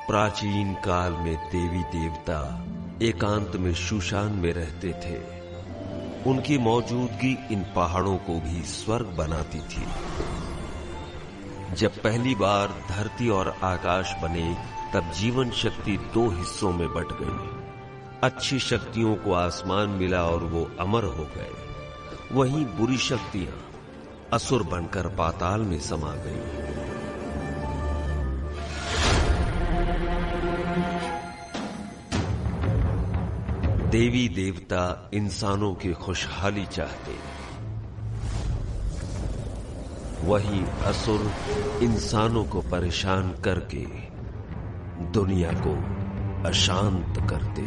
प्राचीन काल में देवी देवता एकांत में शूशान में रहते थे। उनकी मौजूदगी इन पहाड़ों को भी स्वर्ग बनाती थी। जब पहली बार धरती और आकाश बने तब जीवन शक्ति दो हिस्सों में बट गई। अच्छी शक्तियों को आसमान मिला और वो अमर हो गए। वहीं बुरी शक्तियां असुर बनकर पाताल में समा गईं। देवी देवता इंसानों की खुशहाली चाहते, वहीं असुर इंसानों को परेशान करके दुनिया को अशांत करते।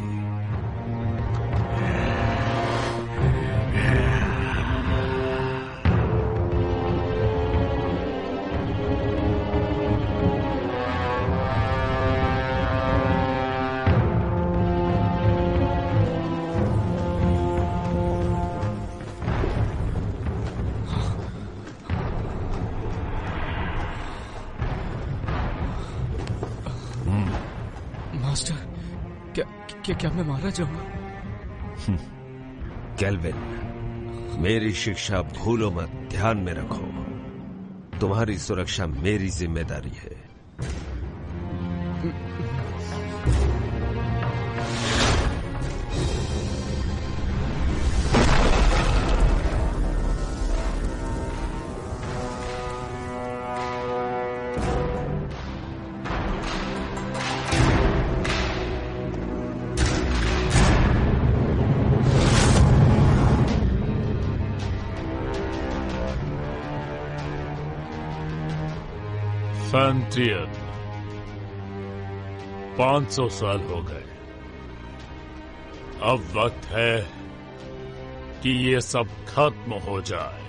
मास्टर, क्या मैं मारा जाऊंगा? केल्विन, मेरी शिक्षा भूलो मत, ध्यान में रखो। तुम्हारी सुरक्षा मेरी जिम्मेदारी है। फैंटियन, 500 साल हो गए। अब वक्त है कि ये सब खत्म हो जाए।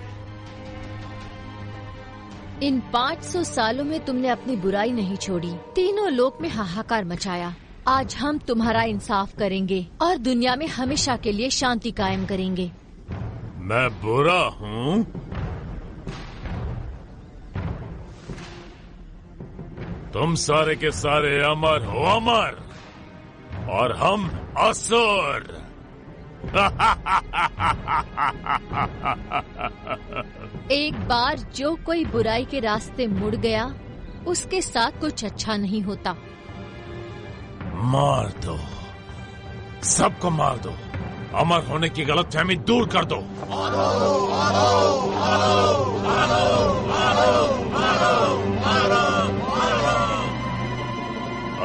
इन 500 सालों में तुमने अपनी बुराई नहीं छोड़ी, तीनों लोक में हाहाकार मचाया। आज हम तुम्हारा इंसाफ करेंगे और दुनिया में हमेशा के लिए शांति कायम करेंगे। मैं बुरा हूँ? तुम सारे के सारे अमर हो, अमर, और हम असुर। एक बार जो कोई बुराई के रास्ते मुड़ गया, उसके साथ कुछ अच्छा नहीं होता। मार दो, सबको मार दो। अमर होने की गलतफहमी दूर कर दो।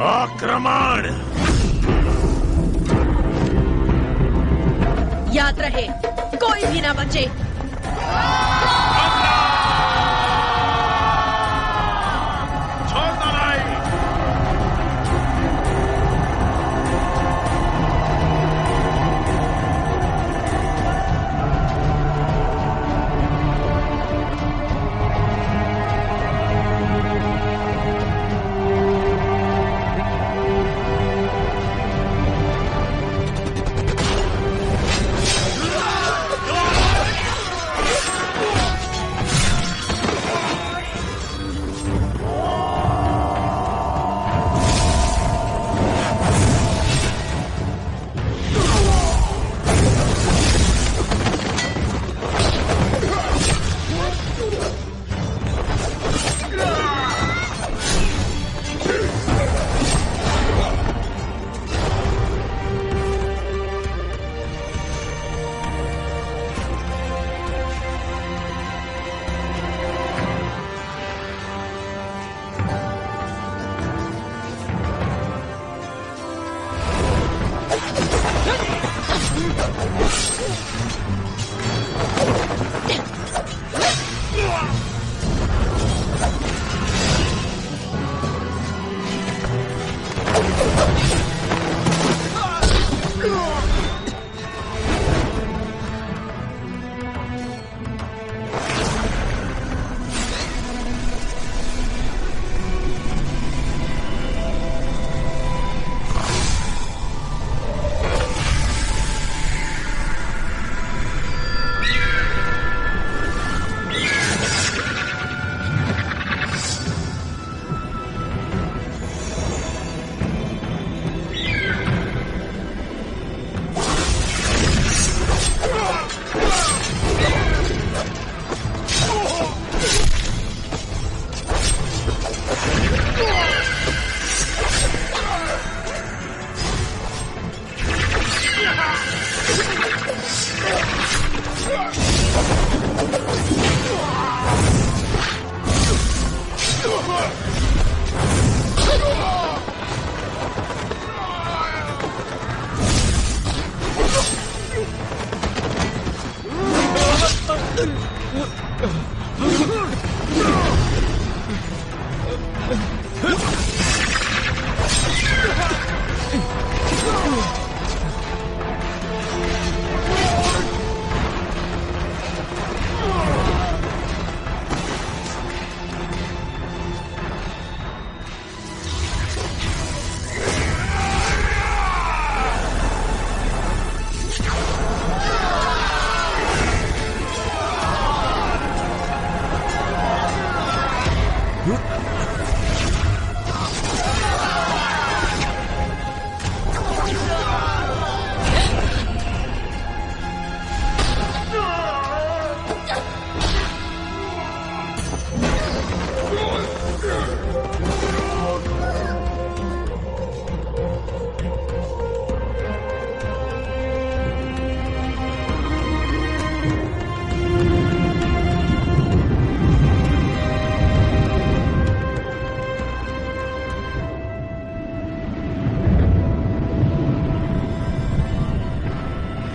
आक्रमण! याद रहे, कोई भी ना बचे। छोड़ दो लड़ाई।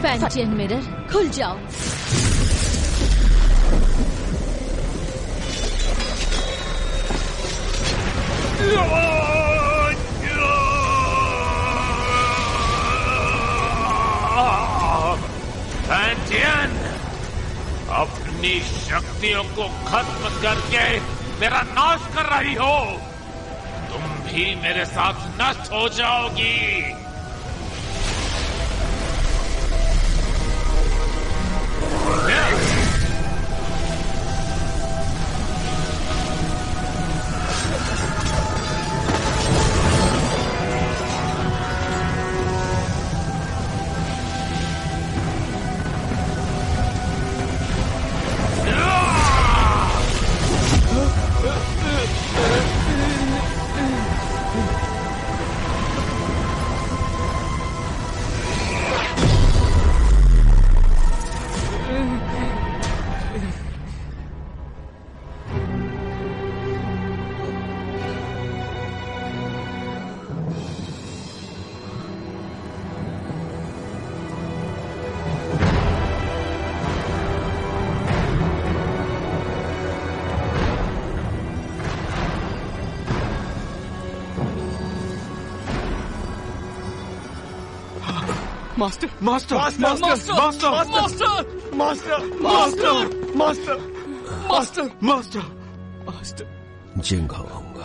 फैंटियन मिरर खुल जाओ। फैंटियन, अपनी शक्तियों को खत्म करके मेरा नाश कर रही हो। तुम भी मेरे साथ नष्ट हो जाओगी। Master master master master master master master master master master master master. Jinghong,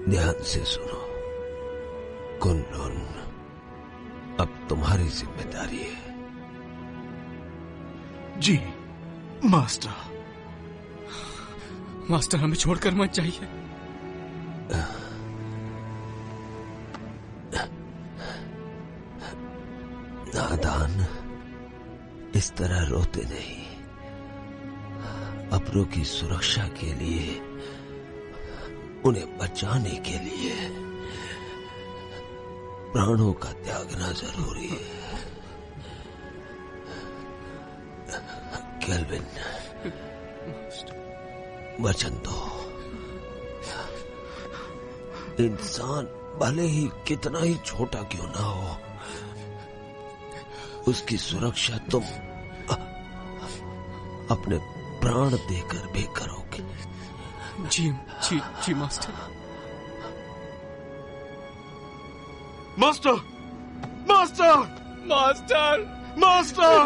ध्यान से सुनो। कुनलुन अब तुम्हारी जिम्मेदारी है। जी मास्टर। मास्टर, हमें छोड़कर मत जाइए। नादान, इस तरह रोते नहीं। अपनों की सुरक्षा के लिए, उन्हें बचाने के लिए प्राणों का त्यागना जरूरी है। केल्विन, वचन दो। इंसान भले ही कितना ही छोटा क्यों ना हो, उसकी सुरक्षा तुम अपने प्राण देकर भी करोगे। जी जी जी master. Master master master master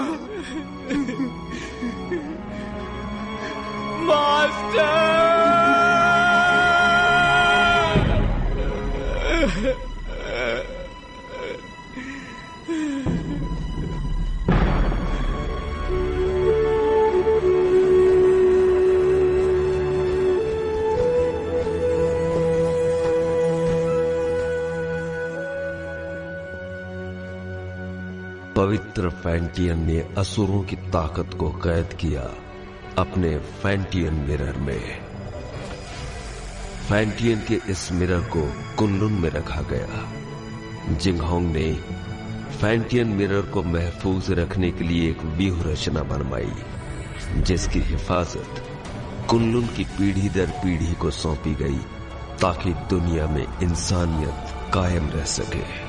पवित्र फैंटियन ने असुरों की ताकत को कैद किया अपने फैंटियन मिरर में। फैंटियन के इस मिरर को कुनलुन में रखा गया। जिंगहोंग ने फैंटियन मिरर को महफूज रखने के लिए एक व्यूह रचना बनवाई, जिसकी हिफाजत कुनलुन की पीढ़ी दर पीढ़ी को सौंपी गई, ताकि दुनिया में इंसानियत कायम रह सके।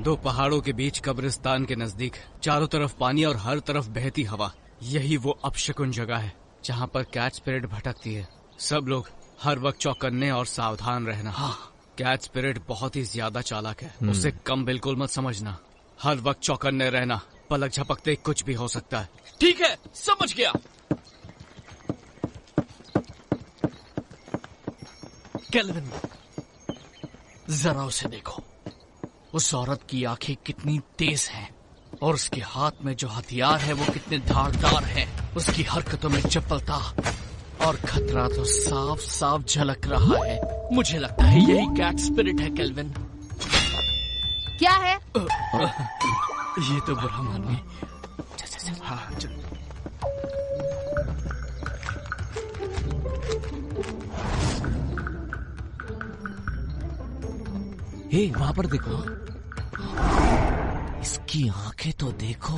दो पहाड़ों के बीच कब्रिस्तान के नजदीक, चारों तरफ पानी और हर तरफ बहती हवा। यही वो अपशकुन जगह है जहाँ पर कैट स्पिरिट भटकती है। सब लोग हर वक्त चौकन्ने और सावधान रहना। कैट स्पिरिट बहुत ही ज्यादा चालाक है, उसे कम बिल्कुल मत समझना। हर वक्त चौकन्ने रहना, पलक झपकते कुछ भी हो सकता है। ठीक है, समझ गया। केल्विन, जरा उसे देखो। उस औरत की आंखें कितनी तेज हैं और उसके हाथ में जो हथियार है वो कितने धारदार है। उसकी हरकतों में चपलता और खतरा तो साफ साफ झलक रहा है। मुझे लगता है यही कैट स्पिरिट है। केल्विन, क्या है? ये तो बुरा मानिए। हाँ चल। हे, वहां पर देखो। इसकी आंखें तो देखो,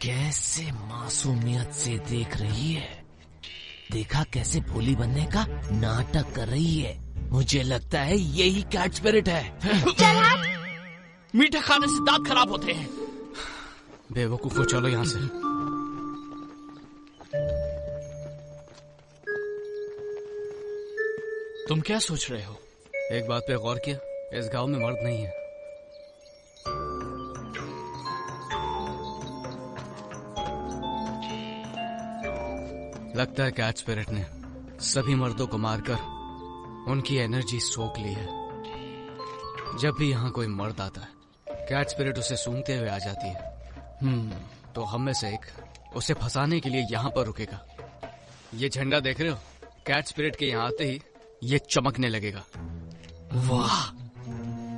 कैसे मासूमियत से देख रही है। देखा कैसे भोली बनने का नाटक कर रही है। मुझे लगता है यही कैट स्पिरिट है। मीठा खाने से दांत खराब होते हैं। बेवकूफो, चलो यहाँ से। तुम क्या सोच रहे हो? एक बात पे गौर किया, इस गांव में मर्द नहीं है। लगता है कैट स्पिरिट ने सभी मर्दों को मारकर उनकी एनर्जी सोख ली है। जब भी यहाँ कोई मर्द आता है, कैट स्पिरिट उसे सूंघते हुए आ जाती है। तो हम में से एक उसे फंसाने के लिए यहाँ पर रुकेगा। ये झंडा देख रहे हो? कैट स्पिरिट के यहाँ आते ही ये चमकने लगेगा। वाह,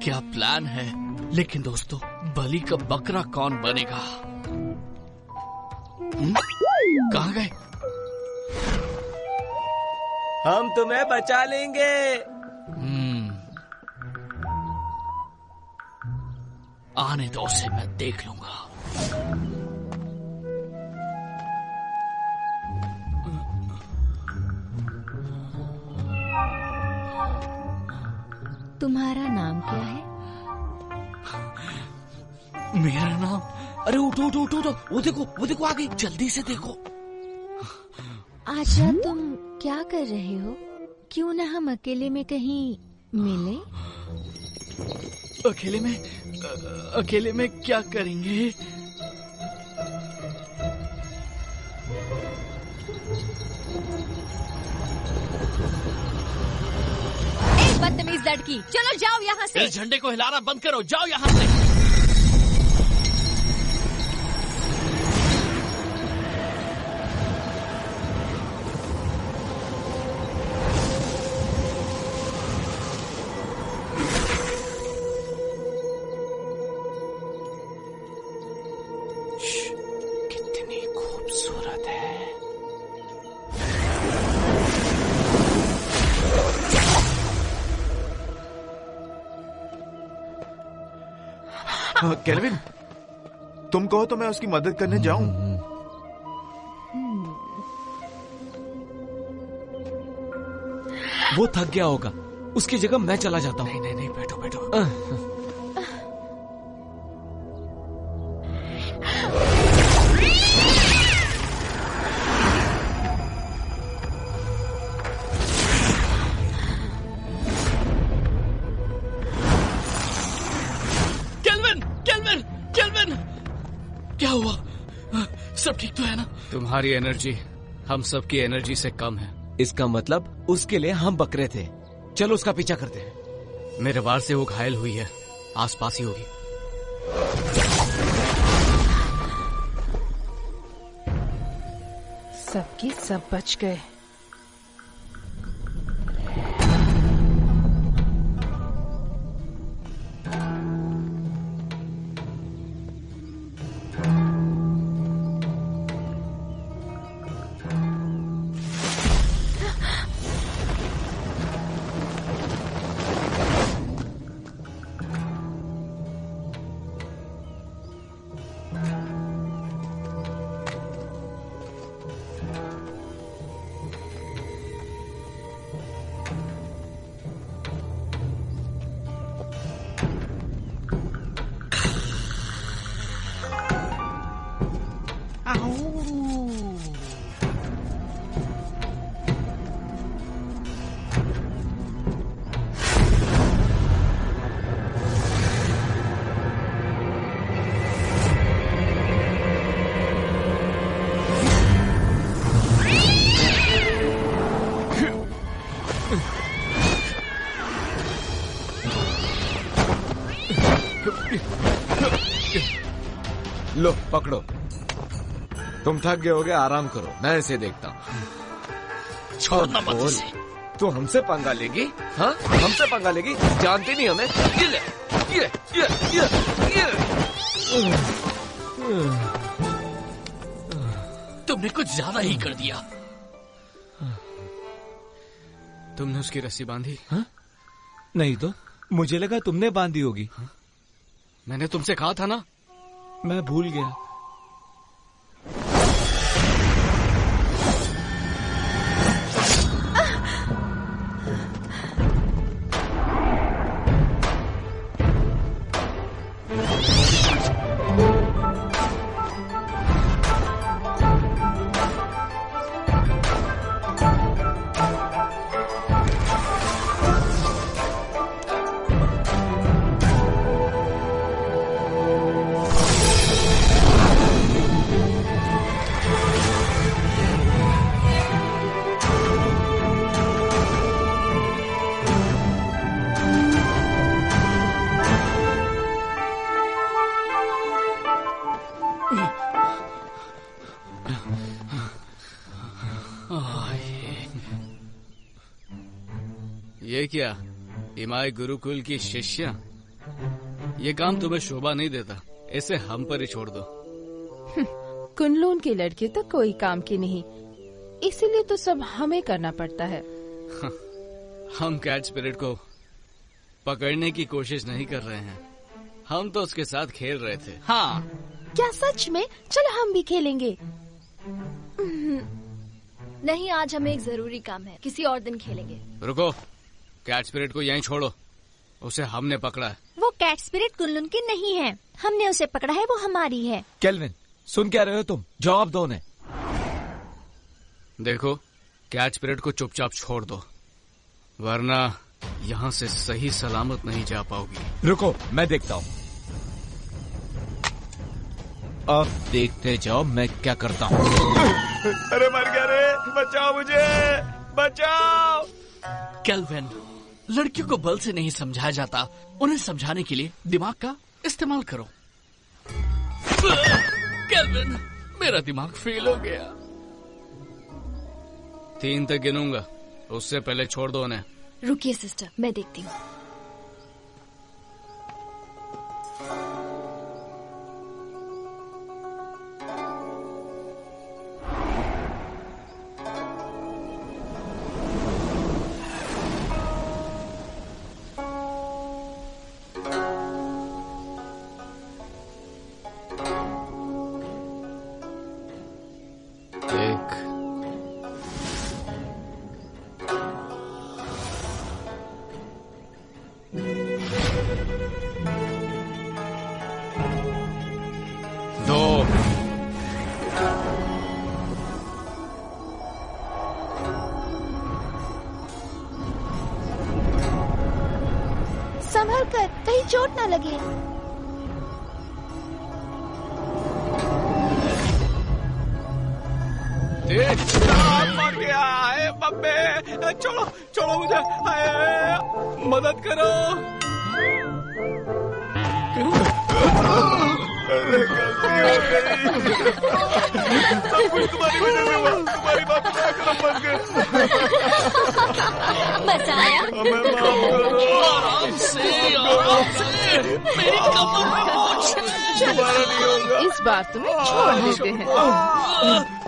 क्या प्लान है। लेकिन दोस्तों, बलि का बकरा कौन बनेगा? कहाँ गए? हम तुम्हें बचा लेंगे। आने दो उसे, मैं देख लूंगा। तुम्हारा नाम क्या है? मेरा नाम? अरे उठो उठो उठो उठो, वो देखो आ गई, जल्दी से देखो। आशा, तुम क्या कर रहे हो? क्यों ना हम अकेले में कहीं मिले? अकेले में क्या करेंगे? एक बदतमीज लड़की, चलो जाओ यहाँ से। इस झंडे को हिलाना बंद करो, जाओ यहाँ से। कितनी खूबसूरत है। केल्विन, तुम कहो तो मैं उसकी मदद करने जाऊं? वो थक गया होगा, उसकी जगह मैं चला जाता हूँ। नहीं, बैठो बैठो। केल्विन, क्या हुआ? सब ठीक तो है ना? तुम्हारी एनर्जी हम सबकी एनर्जी से कम है। इसका मतलब उसके लिए हम बकरे थे। चलो उसका पीछा करते हैं। मेरे वार से वो घायल हुई है, आसपास ही होगी। सबके सब बच गए। लो पकड़ो। तुम थक गए होगे, आराम करो, मैं इसे देखता हूँ। छोड़ना मत इसे। तू हमसे पंगा लेगी? हाँ, हमसे पंगा लेगी? जानती नहीं हमें? ये ले, ये। तुमने कुछ ज्यादा ही कर दिया। तुमने उसकी रस्सी बांधी? हाँ? नहीं तो मुझे लगा तुमने बांधी होगी। हाँ? मैंने तुमसे कहा था ना। मैं भूल गया। ये क्या, इमाई गुरुकुल की शिष्या? ये काम तुम्हें शोभा नहीं देता, इसे हम पर ही छोड़ दो। कुनलून की लड़की तो कोई काम की नहीं, इसीलिए तो सब हमें करना पड़ता है। हम कैट स्पिरिट को पकड़ने की कोशिश नहीं कर रहे हैं, हम तो उसके साथ खेल रहे थे। हाँ। क्या सच में? चलो हम भी खेलेंगे। नहीं, आज हमें एक जरूरी काम है, किसी और दिन खेलेंगे। रुको, कैट स्पिरिट को यहीं छोड़ो, उसे हमने पकड़ा है। वो कैट स्पिरिट कुनलून की नहीं है, हमने उसे पकड़ा है, वो हमारी है। केल्विन, सुन क्या रहे हो तुम? जवाब दो ने। देखो, कैट स्पिरिट को चुपचाप छोड़ दो, वरना यहाँ से सही सलामत नहीं जा पाओगी। रुको, मैं देखता हूँ। अब देखते जाओ मैं क्या करता हूँ। अरे मर गया रे, बचाओ मुझे, बचाओ। केल्विन, लड़कियों को बल से नहीं समझाया जाता, उन्हें समझाने के लिए दिमाग का इस्तेमाल करो। केल्विन, मेरा दिमाग फेल हो गया। 3 तक गिनूंगा, उससे पहले छोड़ दो उन्हें। रुकिए सिस्टर, मैं देखती हूँ। संभल कर, कहीं चोट ना लगे। मर गया है बब्बे, छोड़ो छोड़ो मुझे, मदद करो। सब कुछ तुम्हारी वजह से हुआ, तुम्हारी बात बन गए। बचाया। हमें माफ करो। आराम से, आराम से। मेरी कमर में मोच है। दोबारा नहीं होगा। इस बार तुम्हें छोड़ देते हैं।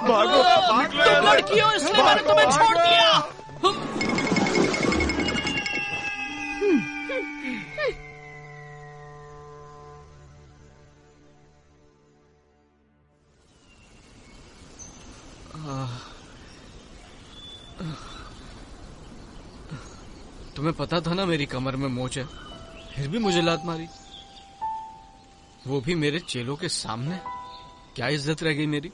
भागो, भाग लो। तुम लड़की हो इसलिए मैंने तुम्हें छोड़ दिया। तुम्हें पता था ना मेरी कमर में मोच है, फिर भी मुझे लात मारी, वो भी मेरे चेलों के सामने। क्या इज्जत रह गई मेरी?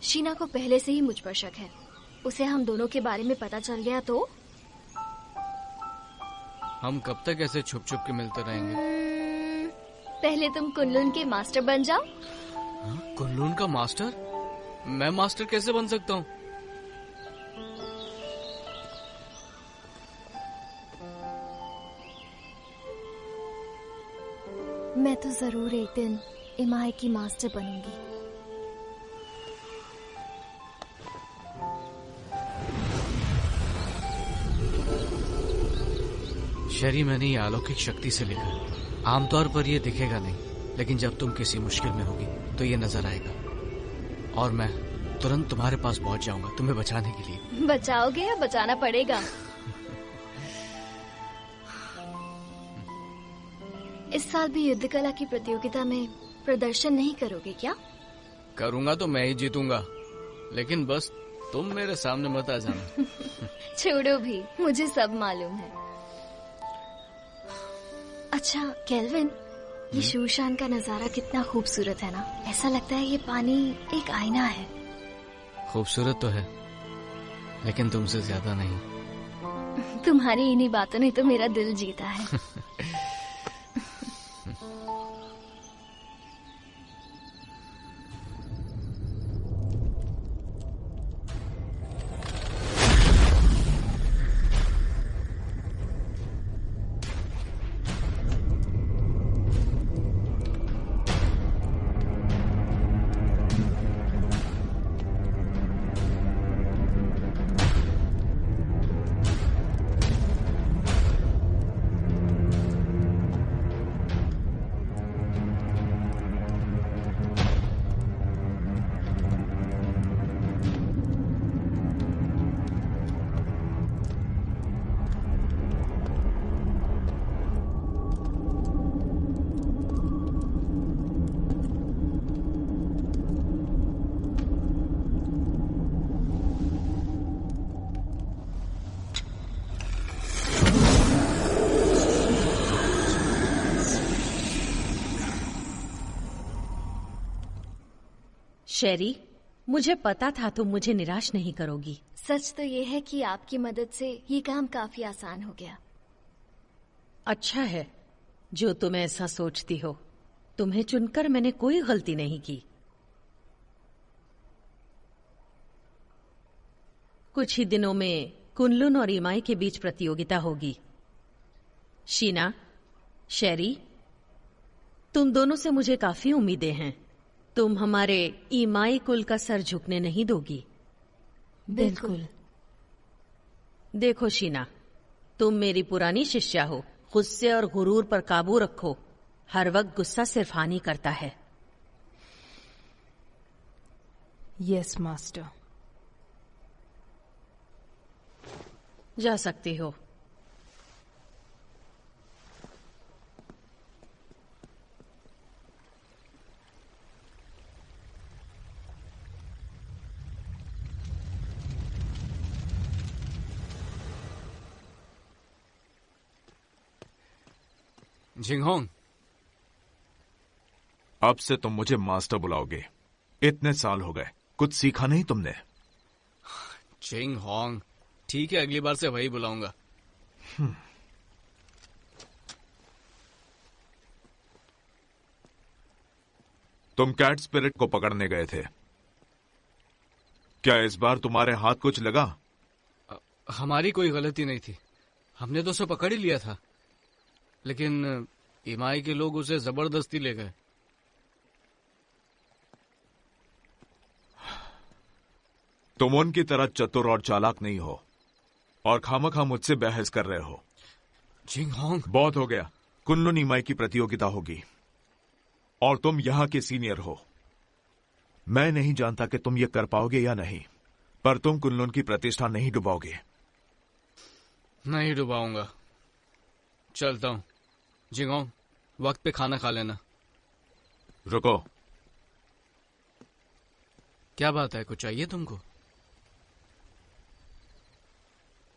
शीना को पहले से ही मुझ पर शक है, उसे हम दोनों के बारे में पता चल गया तो? हम कब तक ऐसे छुप छुप के मिलते रहेंगे? पहले तुम कुनलून के मास्टर बन जाओ। कुनलून का मास्टर? मैं मास्टर कैसे बन सकता हूँ? मैं तो जरूर एक दिन इमाई की मास्टर बनूंगी। शरी, मैंने ये अलौकिक शक्ति से लिखा। आमतौर पर ये दिखेगा नहीं, लेकिन जब तुम किसी मुश्किल में होगी तो ये नजर आएगा और मैं तुरंत तुम्हारे पास पहुंच जाऊंगा तुम्हें बचाने के लिए। बचाओगे या बचाना पड़ेगा? इस साल भी युद्ध कला की प्रतियोगिता में प्रदर्शन नहीं करोगे क्या? करूंगा तो मैं ही जीतूंगा, लेकिन बस तुम मेरे सामने मत आ जाना। छोड़ो भी, मुझे सब मालूम है। अच्छा केल्विन, ये शूशान का नजारा कितना खूबसूरत है ना। ऐसा लगता है ये पानी एक आईना है। खूबसूरत तो है, लेकिन तुमसे ज्यादा नहीं। तुम्हारी इन्हीं बातों ने तो मेरा दिल जीता है। शेरी, मुझे पता था तुम मुझे निराश नहीं करोगी। सच तो ये है कि आपकी मदद से ये काम काफी आसान हो गया। अच्छा है जो तुम ऐसा सोचती हो। तुम्हें चुनकर मैंने कोई गलती नहीं की। कुछ ही दिनों में कुनलुन और इमाई के बीच प्रतियोगिता होगी। शीना, शेरी, तुम दोनों से मुझे काफी उम्मीदें हैं। तुम हमारे इमाई कुल का सर झुकने नहीं दोगी। बिल्कुल। देखो शीना, तुम मेरी पुरानी शिष्या हो। गुस्से और गुरूर पर काबू रखो। हर वक्त गुस्सा सिर्फ हानि करता है। Yes master. जा सकती हो। जिंगहोंग, अब से तुम मुझे मास्टर बुलाओगे। इतने साल हो गए, कुछ सीखा नहीं तुमने? जिंगहोंग, ठीक है, अगली बार से वही बुलाऊंगा। तुम कैट स्पिरिट को पकड़ने गए थे, क्या इस बार तुम्हारे हाथ कुछ लगा? हमारी कोई गलती नहीं थी, हमने तो उसे पकड़ ही लिया था, लेकिन इमाई के लोग उसे जबरदस्ती ले गए। तुम उनकी तरह चतुर और चालाक नहीं हो और खामखा मुझसे बहस कर रहे हो। जिंगहोंग, बहुत हो गया। कुनलुन इमाई की प्रतियोगिता होगी और तुम यहां के सीनियर हो। मैं नहीं जानता कि तुम ये कर पाओगे या नहीं, पर तुम कुनलुन की प्रतिष्ठा नहीं डुबाओगे। नहीं डुबाऊंगा। चलता हूं। जिंगहोंग, वक्त पे खाना खा लेना। रुको। क्या बात है, कुछ चाहिए तुमको?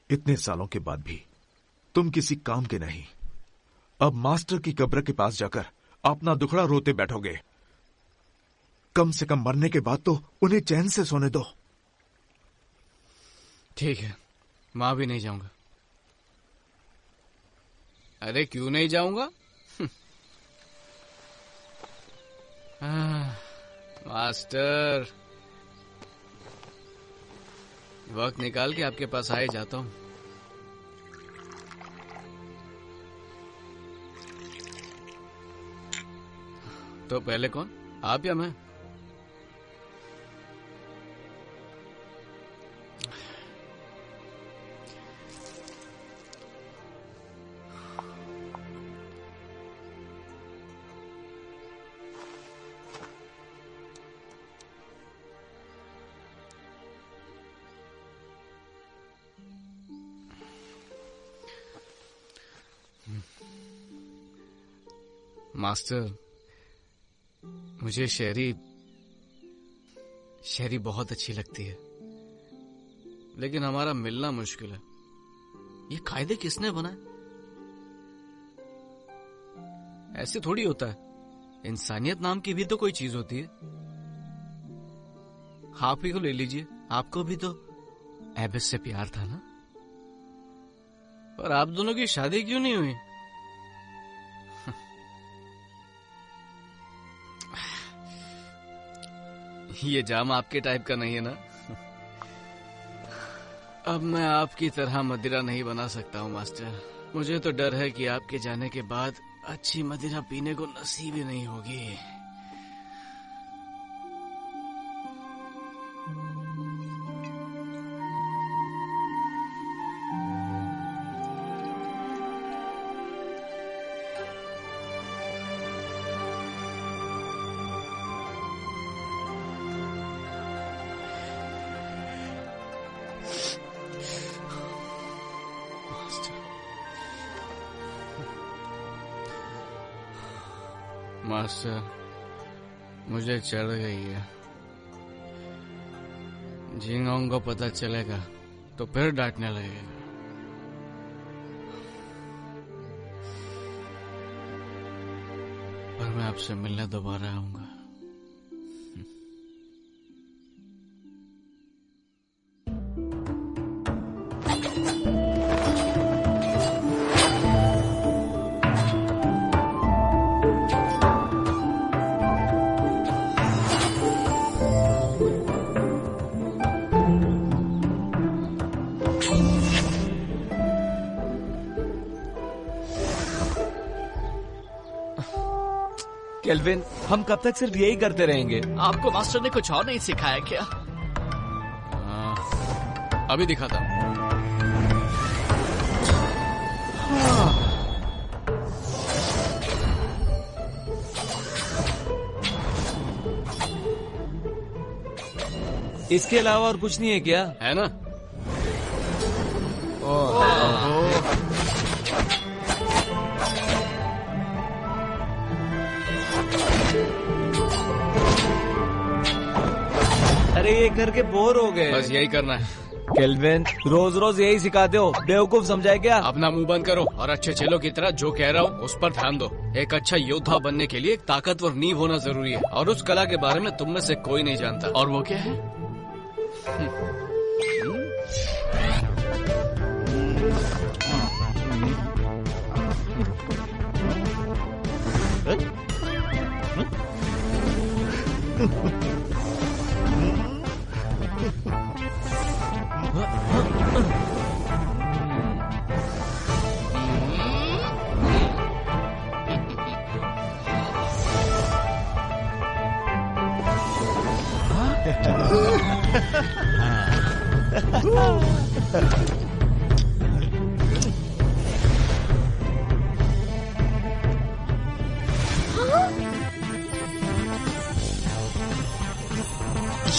इतने सालों के बाद भी तुम किसी काम के नहीं। अब मास्टर की कब्र के पास जाकर अपना दुखड़ा रोते बैठोगे। कम से कम मरने के बाद तो उन्हें चैन से सोने दो। ठीक है, मां भी नहीं जाऊंगा। अरे क्यों नहीं जाऊंगा? मास्टर, वक्त निकाल के आपके पास आए जाता हूं। तो पहले कौन, आप या मैं? मास्टर, मुझे शेरी बहुत अच्छी लगती है, लेकिन हमारा मिलना मुश्किल है। ये कायदे किसने बनाए? ऐसे थोड़ी होता है, इंसानियत नाम की भी तो कोई चीज होती है। आप ही को ले लीजिए, आपको भी तो एबिस से प्यार था ना, पर आप दोनों की शादी क्यों नहीं हुई? ये जाम आपके टाइप का नहीं है ना? अब मैं आपकी तरह मदिरा नहीं बना सकता हूँ मास्टर। मुझे तो डर है कि आपके जाने के बाद अच्छी मदिरा पीने को नसीब ही नहीं होगी। मास्टर, मुझे चढ़ गई है। जिंगाओं को पता चलेगा तो फिर डांटने लगेगा। पर मैं आपसे मिलने दोबारा आऊंगा। केल्विन, हम कब तक सिर्फ यही करते रहेंगे? आपको मास्टर ने कुछ और नहीं सिखाया क्या? अभी दिखाता हूँ। इसके अलावा और कुछ नहीं है क्या? है ना? अरे ये करके बोर हो गए। बस यही करना है। केल्विन, रोज रोज यही सिखाते हो, बेवकूफ समझाए क्या? अपना मुंह बंद करो और अच्छे चेलों की तरह जो कह रहा हूँ उस पर ध्यान दो। एक अच्छा योद्धा बनने के लिए एक ताकतवर नींव होना जरूरी है, और उस कला के बारे में तुम में से कोई नहीं जानता। और वो क्या है?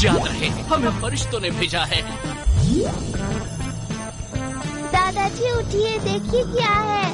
याद रहे, हमें फरिश्तों ने भेजा है। दादाजी उठिए, देखिए क्या है।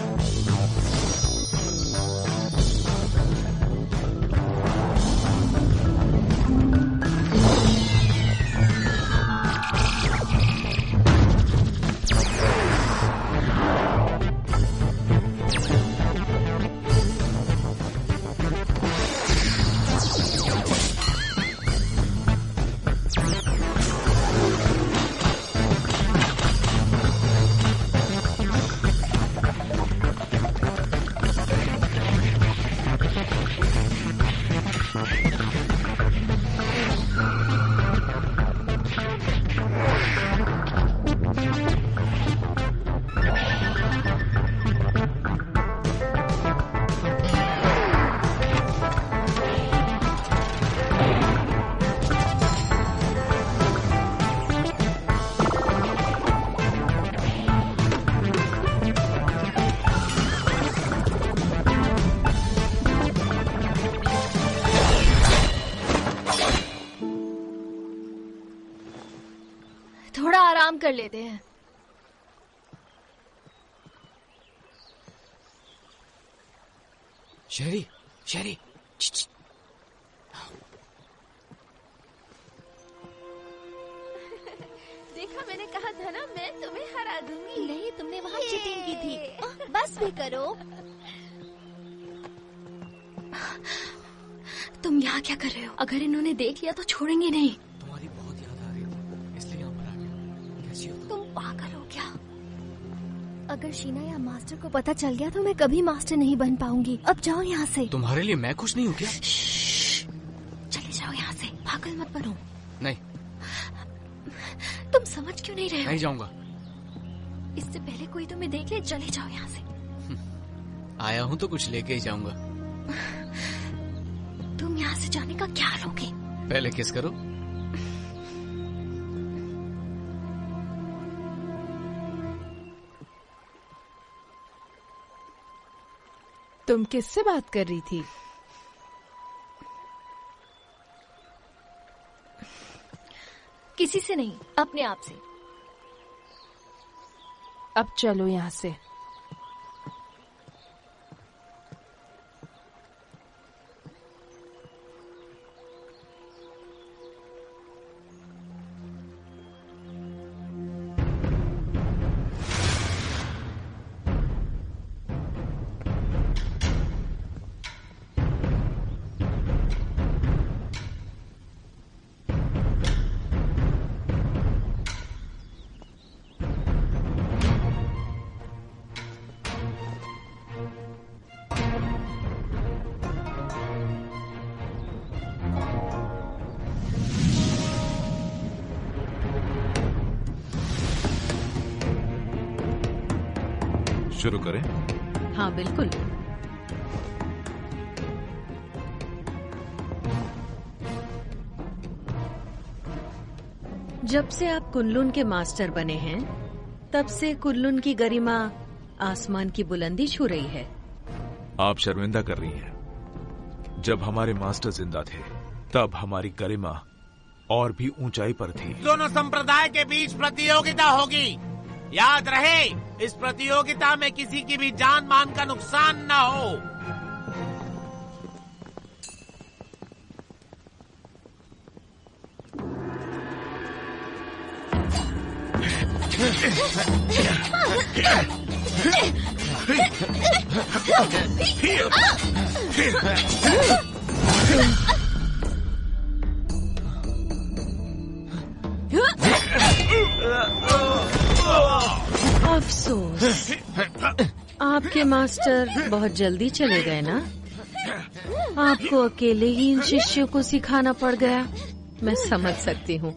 कर लेते हैं। शेरी, शेरी, देखा, मैंने कहा था ना, मैं तुम्हें हरा दूंगी। नहीं, तुमने वहाँ चीटिंग की थी। बस भी करो। तुम यहाँ क्या कर रहे हो? अगर इन्होंने देख लिया तो छोड़ेंगे नहीं। तुम्हारी बहुत याद आ रही है, इसलिए यहाँ पर आ गया। कैसी हो तुम पागल हो क्या? अगर शीना या मास्टर को पता चल गया तो मैं कभी मास्टर नहीं बन पाऊंगी। अब जाओ यहाँ से। तुम्हारे लिए मैं खुश नहीं हूँ क्या? चले जाओ यहाँ से, पागल मत बनो। नहीं, तुम समझ क्यों नहीं रहे हो? नहीं जाऊंगा। इससे पहले कोई तुम्हें देख ले, चले जाओ यहाँ से। आया हूँ तो कुछ लेके ही जाऊंगा। तुम यहाँ से जाने का क्या लोगे? पहले किस करो। तुम किससे बात कर रही थी? किसी से नहीं, अपने आप से। अब चलो यहाँ से। शुरू करें? हाँ बिल्कुल। जब से आप कुनलुन के मास्टर बने हैं, तब से कुनलुन की गरिमा आसमान की बुलंदी छू रही है। आप शर्मिंदा कर रही हैं। जब हमारे मास्टर जिंदा थे, तब हमारी गरिमा और भी ऊंचाई पर थी। दोनों संप्रदाय के बीच प्रतियोगिता होगी। याद रहे, इस प्रतियोगिता में किसी की भी जान मान का नुकसान न हो। अफसोस, आपके मास्टर बहुत जल्दी चले गए ना। आपको अकेले ही इन शिष्यों को सिखाना पड़ गया। मैं समझ सकती हूँ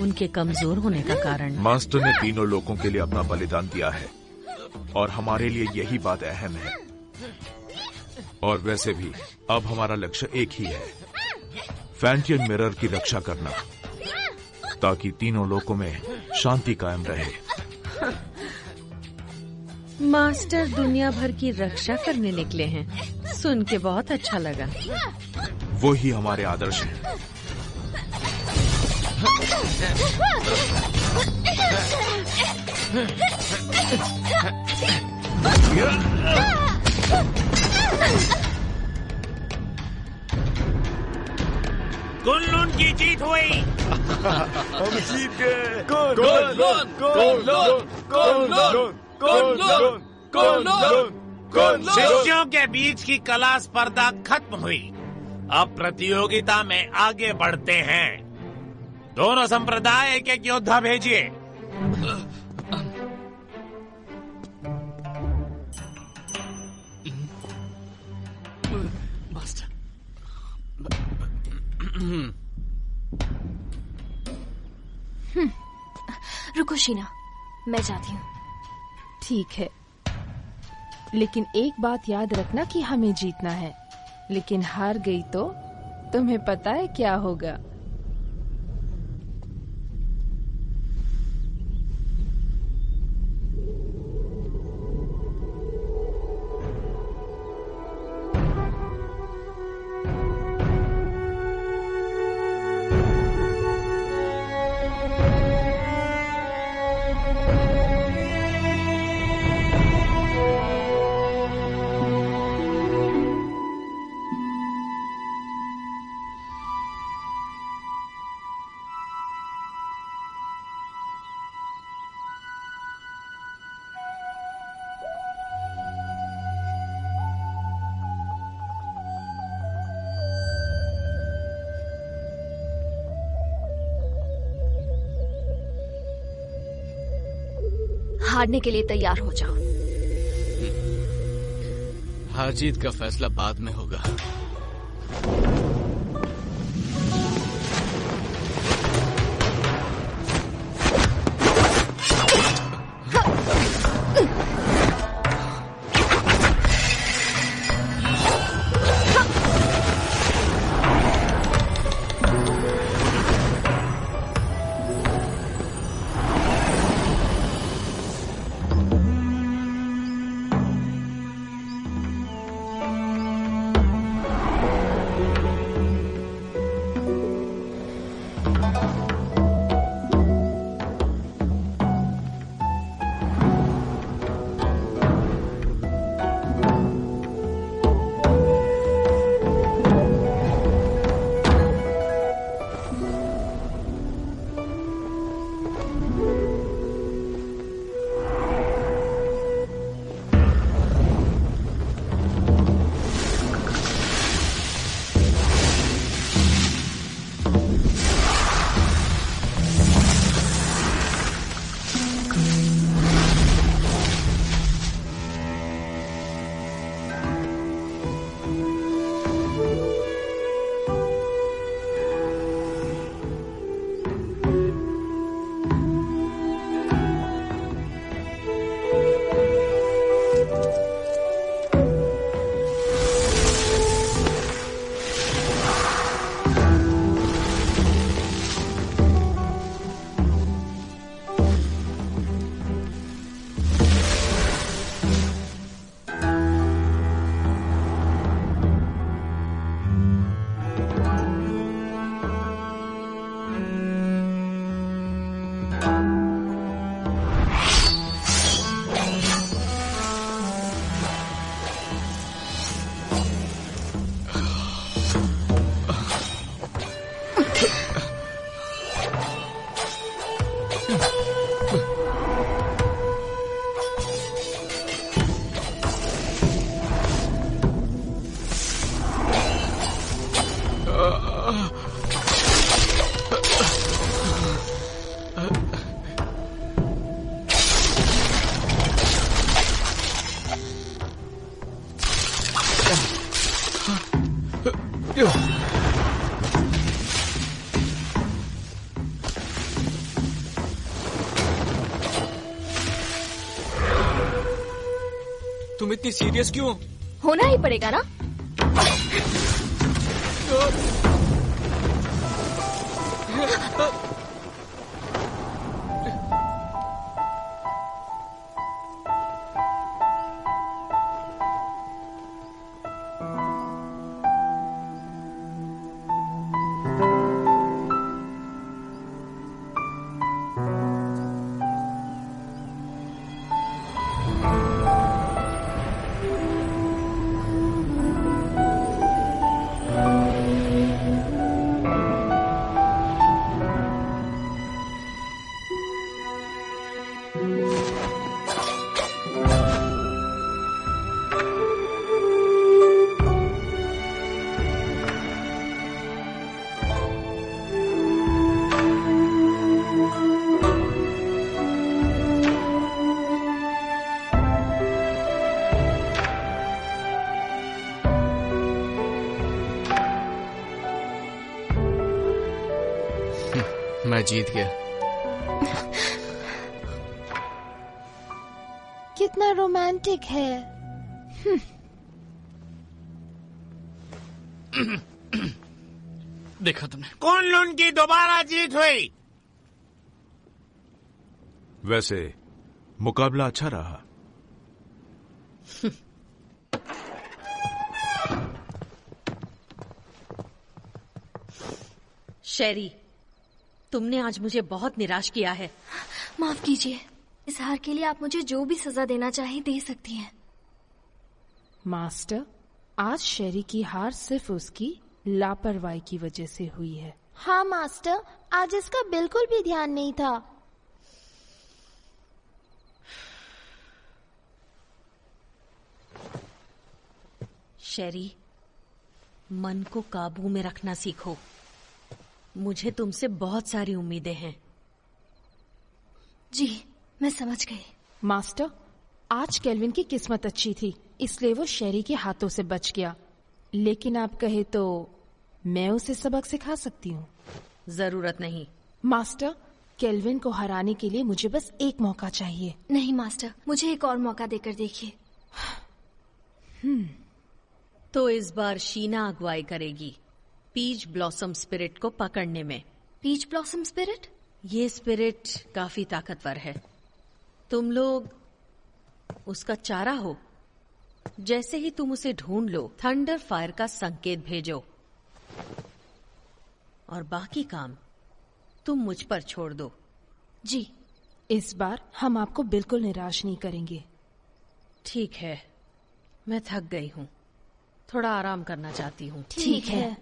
उनके कमजोर होने का कारण। मास्टर ने तीनों लोगों के लिए अपना बलिदान दिया है और हमारे लिए यही बात अहम है। और वैसे भी अब हमारा लक्ष्य एक ही है, फैंटियन मिरर की रक्षा करना, ताकि तीनों लोगों में शांति कायम रहे। मास्टर दुनिया भर की रक्षा करने निकले हैं। सुन के बहुत अच्छा लगा। वो ही हमारे आदर्श हैं। कुनलुन की जीत हुई। हम जीत गए। शिष्यों के बीच की कला स्पर्धा खत्म हुई। अब प्रतियोगिता में आगे बढ़ते हैं। दोनों संप्रदाय एक एक योद्धा भेजिए। रुको शीना, मैं जाती हूँ। ठीक है, लेकिन एक बात याद रखना कि हमें जीतना है। लेकिन हार गई तो तुम्हें पता है क्या होगा? हारने के लिए तैयार हो जाओ। हार जीत का फैसला बाद में होगा। तुम इतनी सीरियस क्यों? होना ही पड़ेगा ना। मैं जीत गया। कितना रोमांटिक है। देखा तुमने? कुन-लुन की दोबारा जीत हुई। वैसे मुकाबला अच्छा रहा। शेरी, तुमने आज मुझे बहुत निराश किया है। माफ कीजिए, इस हार के लिए आप मुझे जो भी सजा देना चाहे दे सकती हैं। मास्टर, आज शेरी की हार सिर्फ उसकी लापरवाही की वजह से हुई है। हाँ मास्टर, आज इसका बिल्कुल भी ध्यान नहीं था। शेरी, मन को काबू में रखना सीखो। मुझे तुमसे बहुत सारी उम्मीदें हैं। जी, मैं समझ गई। मास्टर, आज केल्विन की किस्मत अच्छी थी, इसलिए वो शेरी के हाथों से बच गया। लेकिन आप कहे तो मैं उसे सबक सिखा सकती हूँ। जरूरत नहीं। मास्टर, केल्विन को हराने के लिए मुझे बस एक मौका चाहिए। नहीं मास्टर, मुझे एक और मौका देकर देखिए। तो इस बार शीना अगुवाई करेगी पीच ब्लॉसम स्पिरिट को पकड़ने में। Peach blossom spirit? ये स्पिरिट काफी ताकतवर है। तुम लोग उसका चारा हो। जैसे ही तुम उसे ढूंढ लो, थंडर फायर का संकेत भेजो और बाकी काम तुम मुझ पर छोड़ दो। जी, इस बार हम आपको बिल्कुल निराश नहीं करेंगे। ठीक है, मैं थक गई हूँ, थोड़ा आराम करना चाहती हूँ। ठीक है।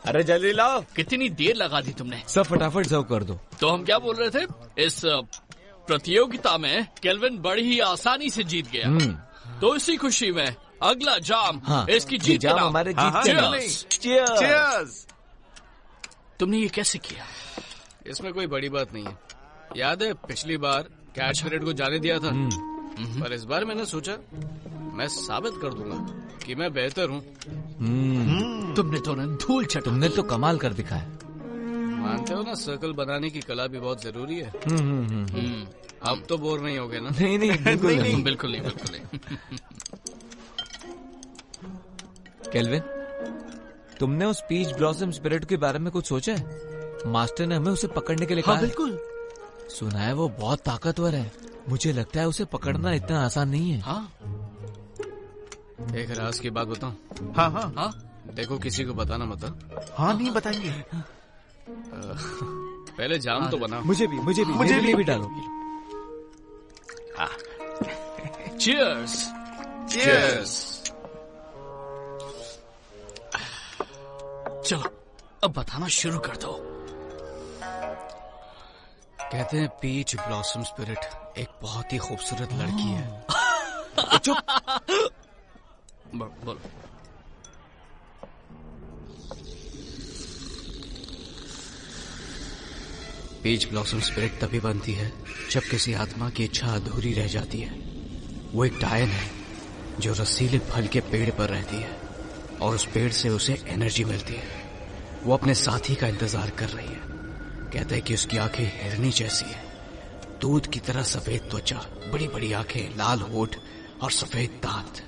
अरे जल्दी लाओ। कितनी देर लगा दी तुमने? सब फटाफट सर्व कर दो। तो हम क्या बोल रहे थे? इस प्रतियोगिता में केल्विन बड़ी ही आसानी से जीत गया। तो इसी खुशी में अगला जाम इसकी जीत जाम हमारे चीयर्स। तुमने ये कैसे किया? इसमें कोई बड़ी बात नहीं है। याद है पिछली बार कैच परेड को जाने दिया था, पर इस बार मैंने सोचा मैं साबित कर दूंगा कि मैं बेहतर हूँ। तुमने तो धूल चटा। तुमने तो कमाल कर दिखाया। मानते हो ना, सर्कल बनाने की कला भी बहुत जरूरी है। अब तो बोर नहीं होगे ना? नहीं नहीं, बिल्कुल नहीं, बिल्कुल नहीं, बिल्कुल नहीं। केल्विन, तुमने उस पीच ब्लॉसम स्पिरिट के बारे में कुछ सोचा है? मास्टर ने हमें उसे पकड़ने के लिए कहा। बिल्कुल। सुना है वो बहुत ताकतवर है। मुझे लगता है उसे पकड़ना इतना आसान नहीं है। हाँ, एक राज की बात बताऊं? हाँ हाँ हाँ, देखो किसी को बताना मत। हाँ, नहीं बताएंगे। पहले जाम तो बना। मुझे भी डालो। चीयर्स। चीयर्स। चलो अब बताना शुरू कर दो। कहते हैं पीच ब्लॉसम स्पिरिट एक बहुत ही खूबसूरत लड़की है। चुप। बोलो। पीच ब्लॉसम स्पिरिट तभी बनती है जब किसी आत्मा की इच्छा अधूरी रह जाती है। वो एक डायन है जो रसीले फल के पेड़ पर रहती है और उस पेड़ से उसे एनर्जी मिलती है। वो अपने साथी का इंतजार कर रही है। कहते हैं कि उसकी आंखें हिरनी जैसी है, दूध की तरह सफेद त्वचा, बड़ी बड़ी आंखें, लाल होठ और सफेद दांत।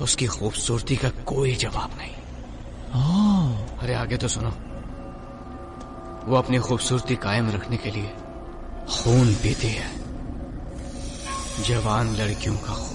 उसकी खूबसूरती का कोई जवाब नहीं। अरे आगे तो सुनो। वो अपनी खूबसूरती कायम रखने के लिए खून पीती है, जवान लड़कियों का खून।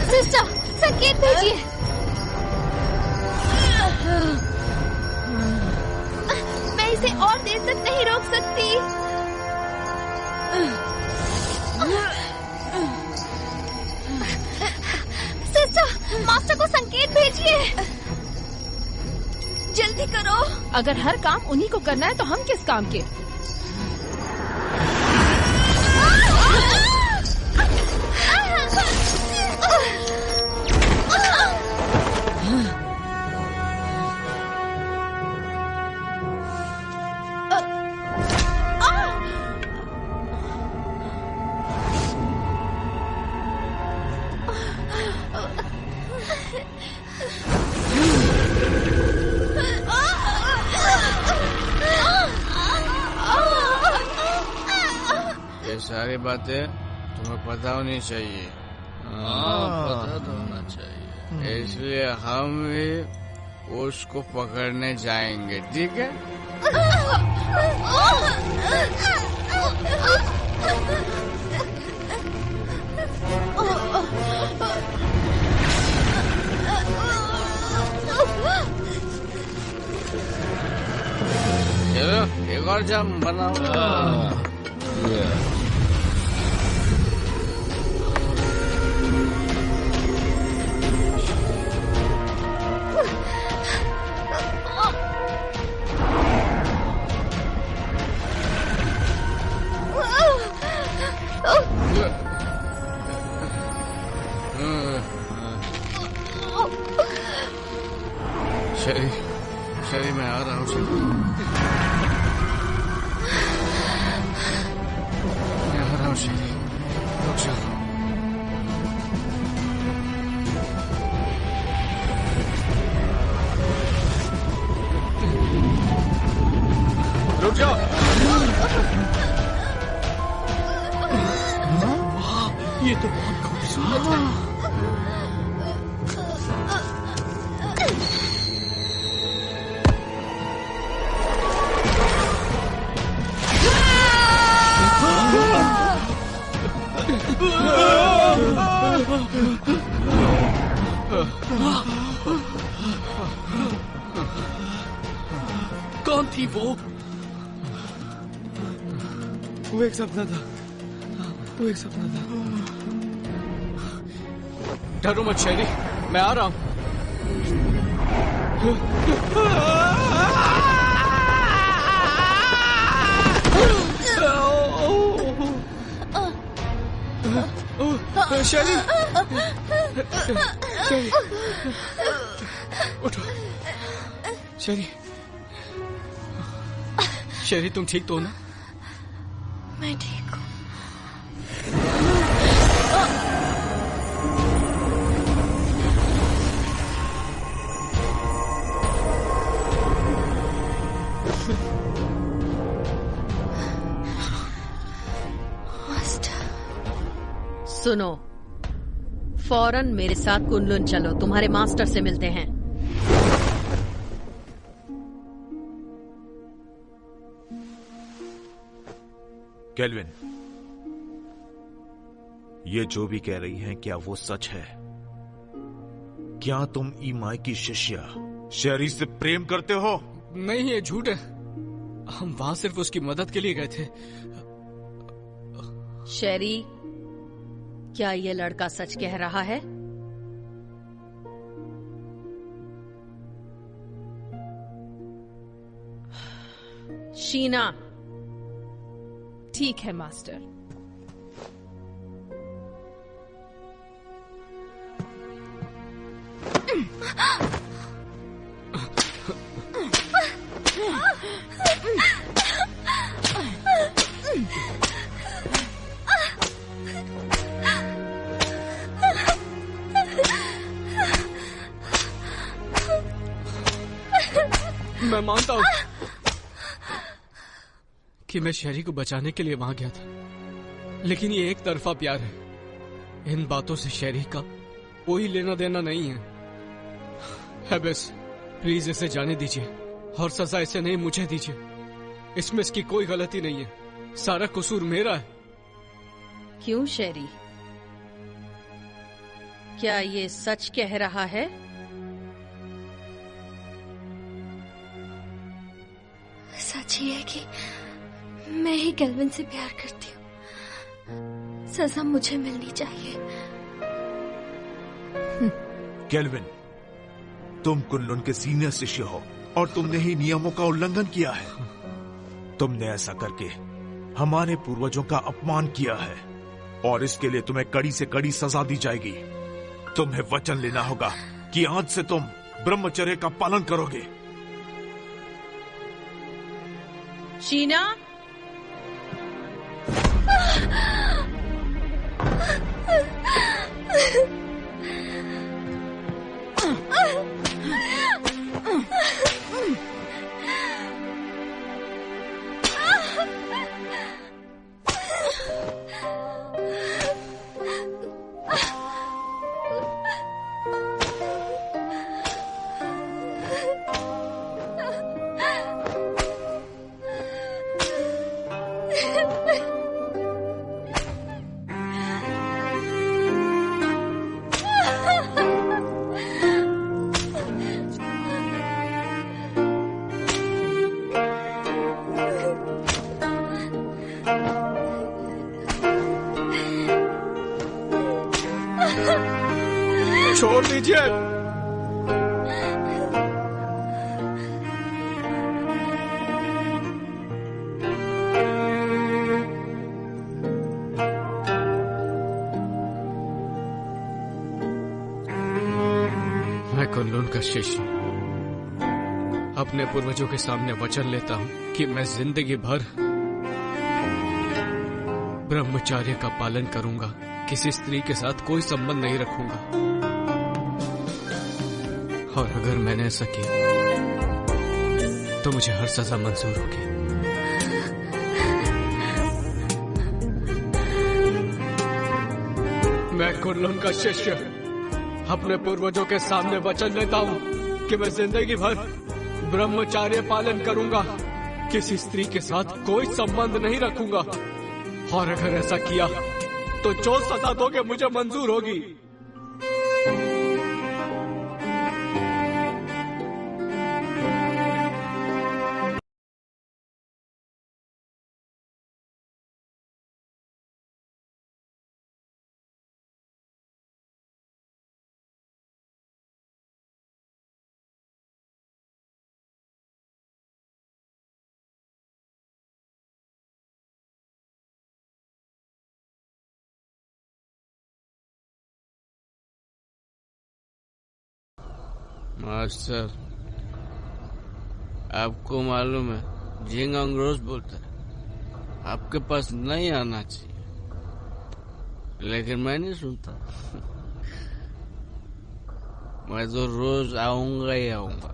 सिस्टर, संकेत भेजिए। मैं इसे और देर तक नहीं रोक सकती। सिस्टर, मास्टर को संकेत भेजिए। जल्दी करो। अगर हर काम उन्हीं को करना है तो हम किस काम के? सारी बातें तुम्हें पता होनी चाहिए। पता तो होना चाहिए। इसलिए हम भी उसको पकड़ने जाएंगे, ठीक है? चलो एक और जाम बनाओ। शरी मैं आ रहा हूँ। मैं आ रहा हूँ शरी, रुक जाओ। रुक जाओ। ये तो बहुत खूबसूरत है। कौन थी वो? वो एक सपना था। वो एक सपना था। डरो मत शेरी, मैं आ रहा हूँ। शेरी, उठो। शेरी, शेरी तुम ठीक तो हो ना? मैं ठीक हूँ। सुनो, फौरन मेरे साथ कुनलुन चलो, तुम्हारे मास्टर से मिलते हैं। केल्विन, ये जो भी कह रही हैं, क्या वो सच है? क्या तुम ईमाई की शिष्या शेरी से प्रेम करते हो? नहीं, ये झूठ है। हम वहां सिर्फ उसकी मदद के लिए गए थे। शेरी, क्या ये लड़का सच कह रहा है? शीना। ठीक है मास्टर। मैं मानता हूँ कि मैं शेरी को बचाने के लिए वहां गया था, लेकिन ये एक तरफा प्यार है। इन बातों से शेरी का कोई लेना देना नहीं है। बस प्लीज इसे जाने दीजिए और सजा इसे नहीं मुझे दीजिए। इसमें इसकी कोई गलती नहीं है, सारा कसूर मेरा है। क्यों शेरी? क्या ये सच कह रहा है? सच ही है कि मैं ही केल्विन से प्यार करती हूँ। सजा मुझे मिलनी चाहिए। केल्विन, तुम कुनलुन के सीनियर शिष्य हो और तुमने ही नियमों का उल्लंघन किया है। तुमने ऐसा करके हमारे पूर्वजों का अपमान किया है और इसके लिए तुम्हें कड़ी से कड़ी सजा दी जाएगी। तुम्हें वचन लेना होगा कि आज से तुम ब्रह्मचर्य का पालन करोगे। शीना, छोड़ दीजिए। मैं कुनलुन का शिष्य अपने पूर्वजों के सामने वचन लेता हूँ कि मैं जिंदगी भर ब्रह्मचर्य का पालन करूंगा, किसी स्त्री के साथ कोई संबंध नहीं रखूंगा। और अगर मैंने ऐसा किया तो मुझे हर सजा मंजूर होगी। मैं कुनलुन का शिष्य अपने पूर्वजों के सामने वचन लेता हूँ कि मैं जिंदगी भर ब्रह्मचर्य पालन करूंगा, किसी स्त्री के साथ कोई संबंध नहीं रखूंगा। और अगर ऐसा किया तो जो सजा दोगे मुझे मंजूर होगी। मास्टर, आपको मालूम है जिंगांग रोज बोलता है आपके पास नहीं आना चाहिए, लेकिन मैं नहीं सुनता। मैं तो रोज आऊंगा ही आऊंगा।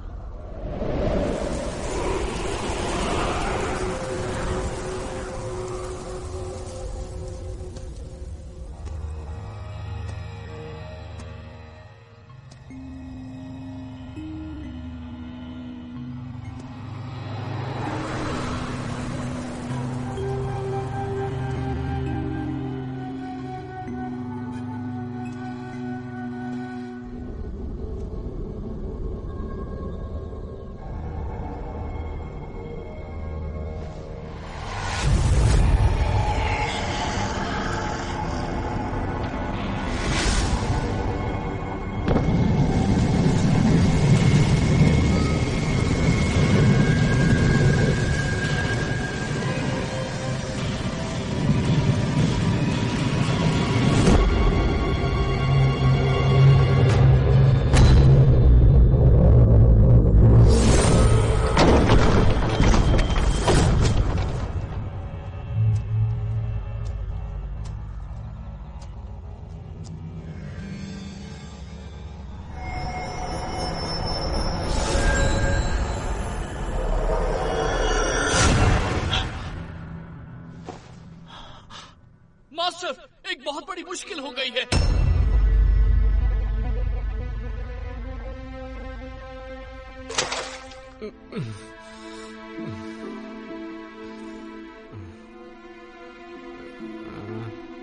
एक बहुत बड़ी मुश्किल हो गई है।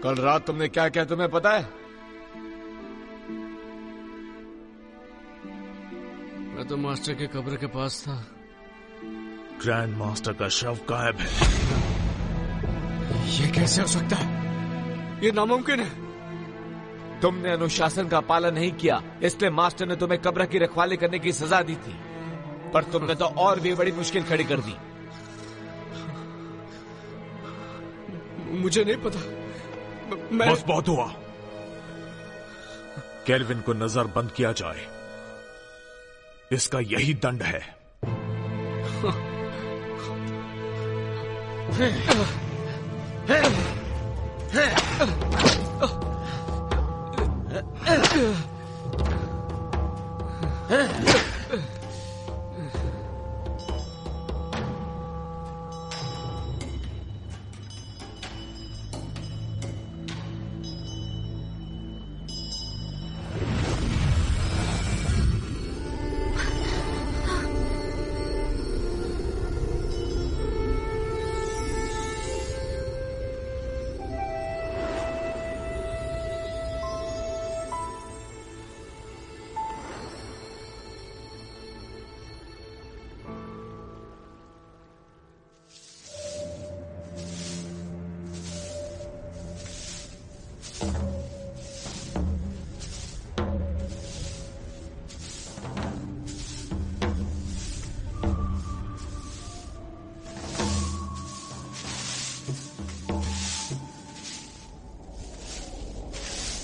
कल रात तुमने क्या किया तुम्हें पता है? तो मास्टर के कब्र के पास था। ग्रैंड मास्टर का शव गायब है। ये कैसे हो सकता है? ये नामुमकिन है। तुमने अनुशासन का पालन नहीं किया, इसलिए मास्टर ने तुम्हें कब्र की रखवाली करने की सजा दी थी, पर तुमने तो और भी बड़ी मुश्किल खड़ी कर दी। मुझे नहीं पता। मैं बस बहुत हुआ। केल्विन को नजरबंद किया जाए, इसका यही दंड है।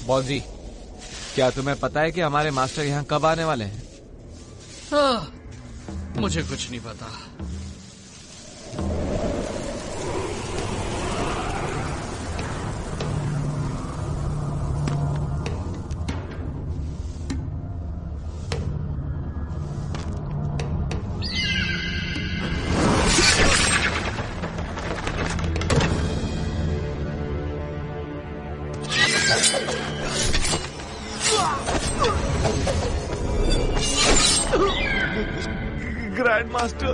बॉलजी, क्या तुम्हें पता है कि हमारे मास्टर यहाँ कब आने वाले हैं? मुझे कुछ नहीं पता। ग्रैंड मास्टर,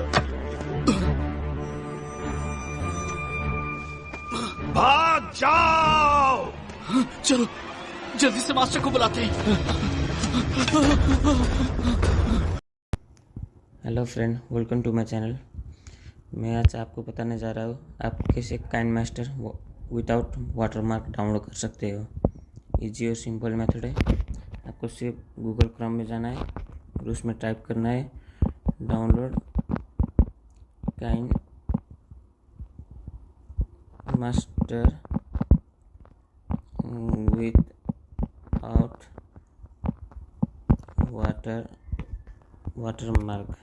भाग जाओ! चलो जल्दी से मास्टर को बुलाते हैं। Hello friend, welcome to my channel. मैं आज आपको बताने जा रहा हूँ आप कैसे KineMaster without watermark download कर सकते हो। इजी और सिंपल मेथड है। आपको सिर्फ गूगल क्रोम में जाना है और उसमें टाइप करना है download kind master without watermark.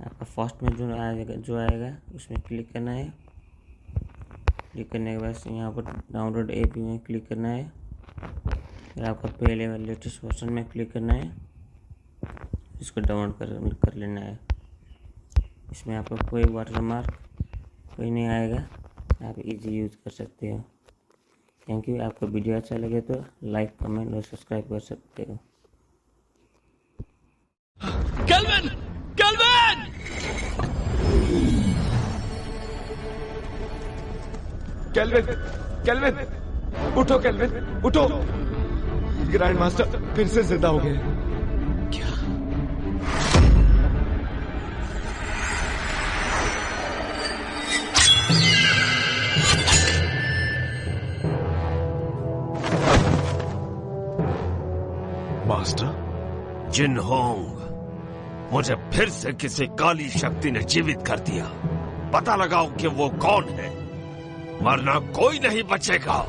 आपका फर्स्ट में जो आएगा उसमें क्लिक करना है। क्लिक करने के बाद यहाँ पर डाउनलोड ऐप में क्लिक करना है। फिर आपका पहले लेटेस्ट वर्जन में क्लिक करना है, इसको डाउनलोड कर लेना है। इसमें आपको कोई वाटरमार्क कोई नहीं आएगा, आप इजी यूज कर सकते हो। Thank you. आपको वीडियो अच्छा लगे तो लाइक, कमेंट और सब्सक्राइब कर सकते हो। केल्विन! केल्विन! केल्विन! केल्विन! उठो केल्विन, उठो! ग्रैंड मास्टर फिर से जिंदा हो गए। मास्टर जिनहोंग, मुझे फिर से किसी काली शक्ति ने जीवित कर दिया। पता लगाओ कि वो कौन है, वरना कोई नहीं बचेगा।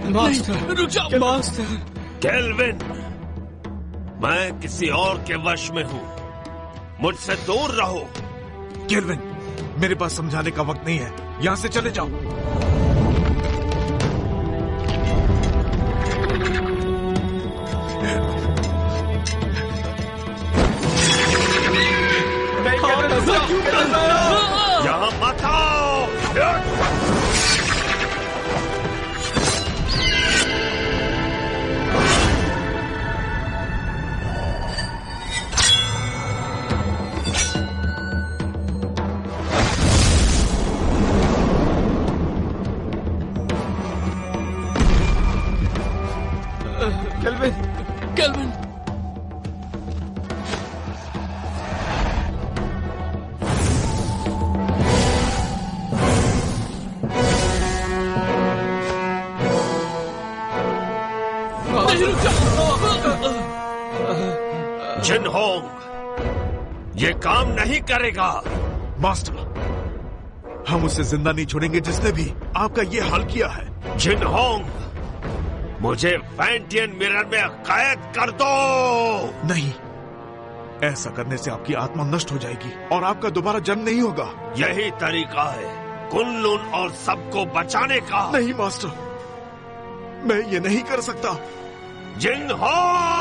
मास्टर रुक जाओ मास्टर। केल्विन, मैं किसी और के वश में हूं, मुझसे दूर रहो। केल्विन, मेरे पास समझाने का वक्त नहीं है, यहां से चले जाओ। यहां मत आओ। केल्विन, केल्विन, जिनहोंग, ये काम नहीं करेगा। मास्टर, हम उसे जिंदा नहीं छोड़ेंगे जिसने भी आपका ये हाल किया है। जिनहोंग, मुझे फैंटियन मिरर में कैद कर दो। नहीं, ऐसा करने से आपकी आत्मा नष्ट हो जाएगी और आपका दोबारा जन्म नहीं होगा। यही तरीका है कुन-लुन और सबको बचाने का। नहीं मास्टर, मैं ये नहीं कर सकता। जिनहोंग!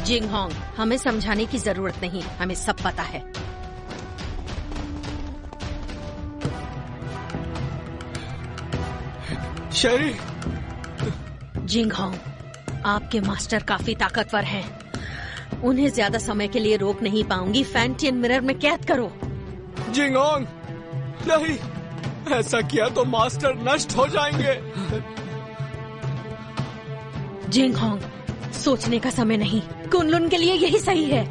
जिंगहोंग, हमें समझाने की जरूरत नहीं, हमें सब पता है। शेरी। जिंगहोंग, आपके मास्टर काफी ताकतवर हैं। उन्हें ज्यादा समय के लिए रोक नहीं पाऊंगी। फैंटियन मिरर में कैद करो। जिंगहोंग, नहीं, ऐसा किया तो मास्टर नष्ट हो जाएंगे। जिंगहोंग, सोचने का समय नहीं, कुन-लुन के लिए यही सही है।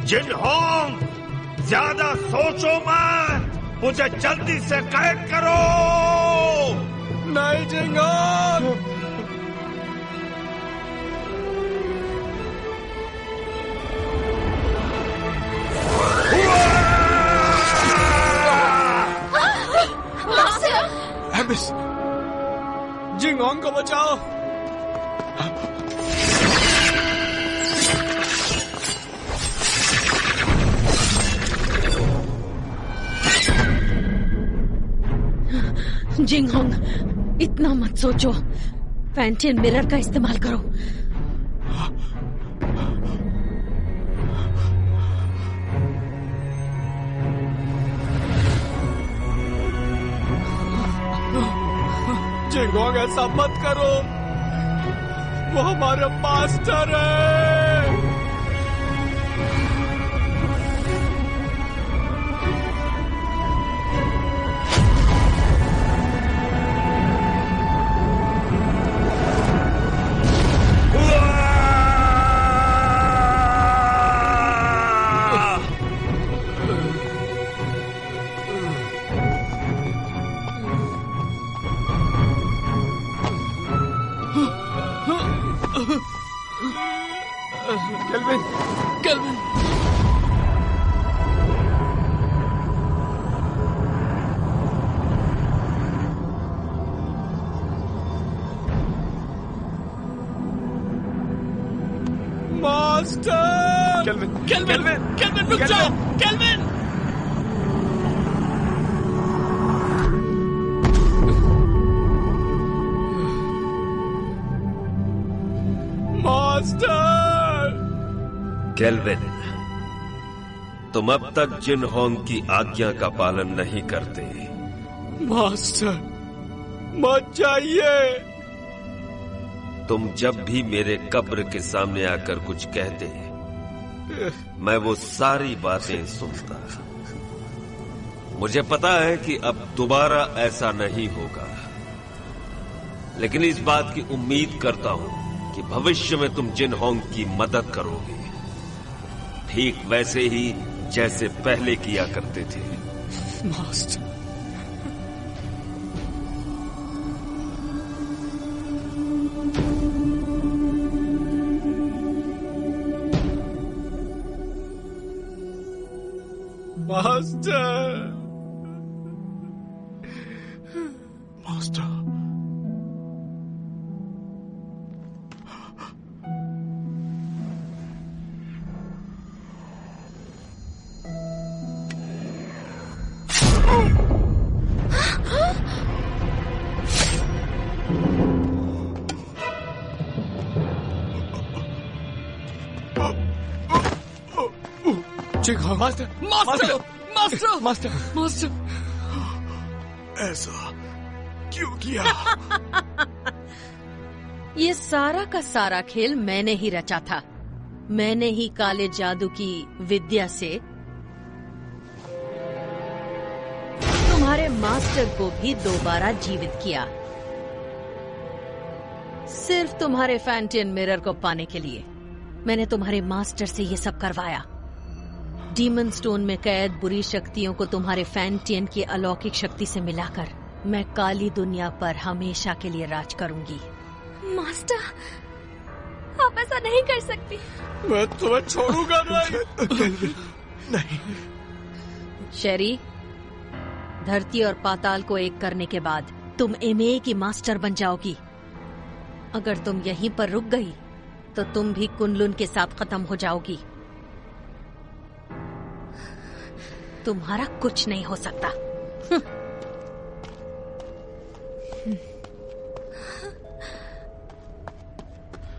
जिनहोंग, ज्यादा सोचो मत, मुझे जल्दी से कैद करो। नहीं जिंगहोंग। एबिस, जिंगहोंग को बचाओ। जिंगहोंग, इतना मत सोचो, फैंटियन मिरर का इस्तेमाल करो। जिंगहोंग, ऐसा मत करो, वो हमारे मास्टर है। Kelvin, kelvin, master. Kelvin kelvin रुक जाओ केल्विन। मास्टर। केल्विन, तुम अब तक जिन होंग की आज्ञा का पालन नहीं करते। मास्टर मत जाइए। तुम जब भी मेरे कब्र के सामने आकर कुछ कहते, मैं वो सारी बातें सुनता। मुझे पता है कि अब दोबारा ऐसा नहीं होगा, लेकिन इस बात की उम्मीद करता हूं कि भविष्य में तुम जिन होंग की मदद करोगे, ठीक वैसे ही जैसे पहले किया करते थे। Master, master, master master master master master, ऐसा क्यों किया? ये सारा का सारा खेल मैंने ही रचा था। मैंने ही काले जादू की विद्या से तुम्हारे मास्टर को भी दोबारा जीवित किया, सिर्फ तुम्हारे फैंटियन मिरर को पाने के लिए। मैंने तुम्हारे मास्टर से ये सब करवाया। डीमन स्टोन में कैद बुरी शक्तियों को तुम्हारे फैंटियन की अलौकिक शक्ति से मिलाकर मैं काली दुनिया पर हमेशा के लिए राज करूंगी। मास्टर, आप ऐसा नहीं कर सकती। मैं तुम्हें छोड़ूंगा नहीं। शेरी, धरती और पाताल को एक करने के बाद तुम एमए की मास्टर बन जाओगी। अगर तुम यहीं पर रुक गई तो तुम भी कुनलुन के साथ खत्म हो जाओगी। तुम्हारा कुछ नहीं हो सकता।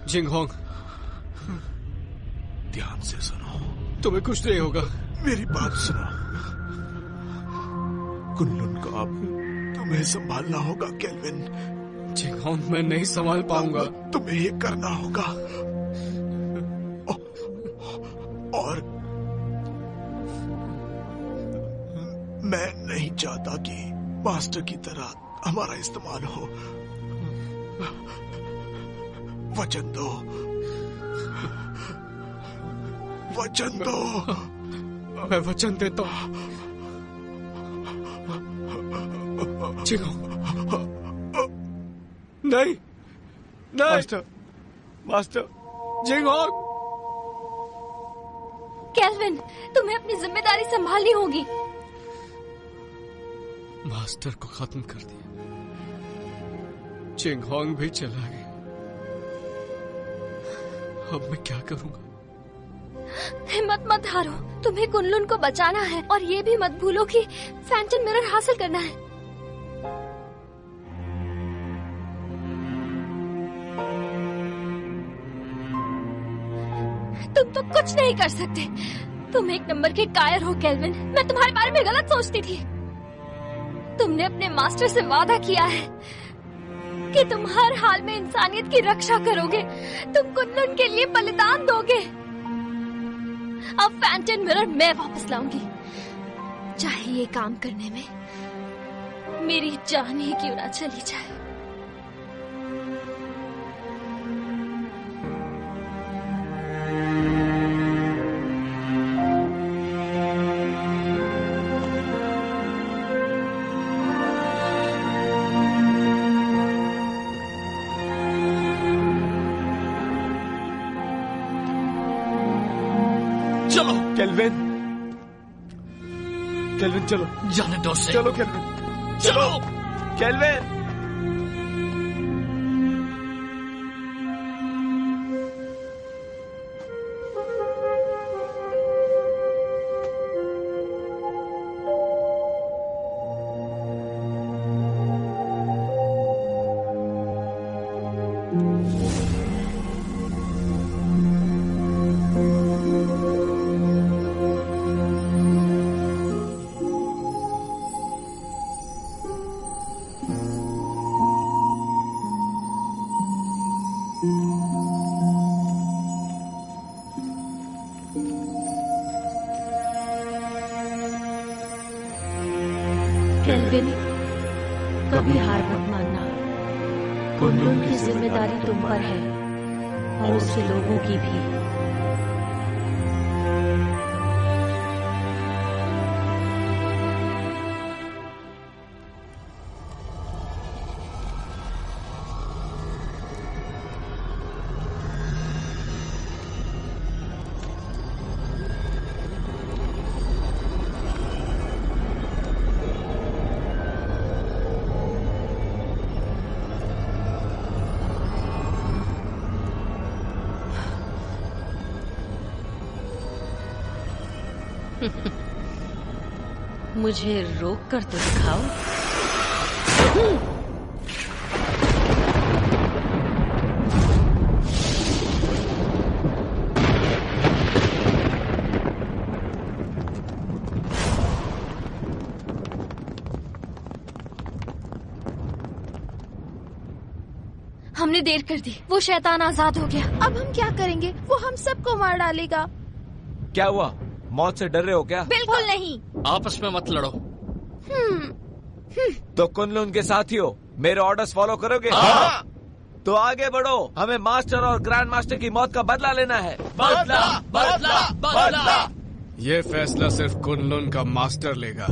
जिंगहोंग, ध्यान से सुनो। तुम्हें कुछ नहीं होगा। मेरी बात सुनो। कुनलुन को अब तुम्हें संभालना होगा केल्विन। जिंगहोंग, मैं नहीं संभाल पाऊंगा। तुम्हें ये करना होगा। और मैं नहीं चाहता कि मास्टर की तरह हमारा इस्तेमाल हो। वचन दो, वचन दो। मैं वचन देता हूं। नहीं, मास्टर, मास्टर, जिंगहोंग। केल्विन, तुम्हें अपनी जिम्मेदारी संभालनी होगी। मास्टर को खत्म कर दिया, जिंगहोंग भी चला गया। अब मैं क्या करूंगा? हिम्मत मत हारो, तुम्हें कुनलुन को बचाना है और ये भी मत भूलो कि फैंटन मिरर हासिल करना है। तुम तो कुछ नहीं कर सकते। तुम एक नंबर के कायर हो केल्विन। मैं तुम्हारे बारे में गलत सोचती थी। तुमने अपने मास्टर से वादा किया है कि तुम हर हाल में इंसानियत की रक्षा करोगे। तुम कुनलुन के लिए बलिदान दोगे। अब फैंटन मिरर मैं वापस लाऊंगी, चाहे ये काम करने में मेरी जान ही क्यों ना चली जाए। चलो केल्विन, केल्विन चलो। जाने दो से। चलो केल्विन, चलो केल्विन। केल्विन, कभी हार मत मानना। कुन-लून की जिम्मेदारी तुम पर है और उसके लोगों की भी। मुझे रोक कर तो दिखाओ। हमने देर कर दी, वो शैतान आजाद हो गया। अब हम क्या करेंगे? वो हम सबको मार डालेगा। क्या हुआ? मौत से डर रहे हो क्या? बिल्कुल नहीं। आपस में मत लड़ो। तो कुन-लून के साथी हो, मेरे ऑर्डर्स फॉलो करोगे? हाँ। तो आगे बढ़ो, हमें मास्टर और ग्रैंड मास्टर की मौत का बदला लेना है। बदला, बदला, बदला। ये फैसला सिर्फ कुन-लून का मास्टर लेगा।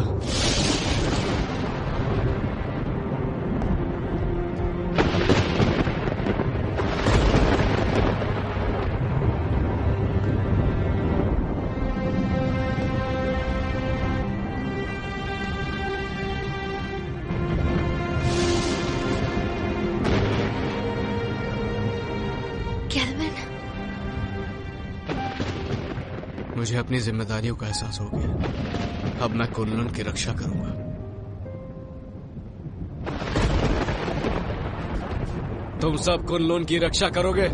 मुझे अपनी जिम्मेदारियों का एहसास हो गया। अब मैं कुन-लून की रक्षा करूंगा। तुम सब कुन-लून की रक्षा करोगे?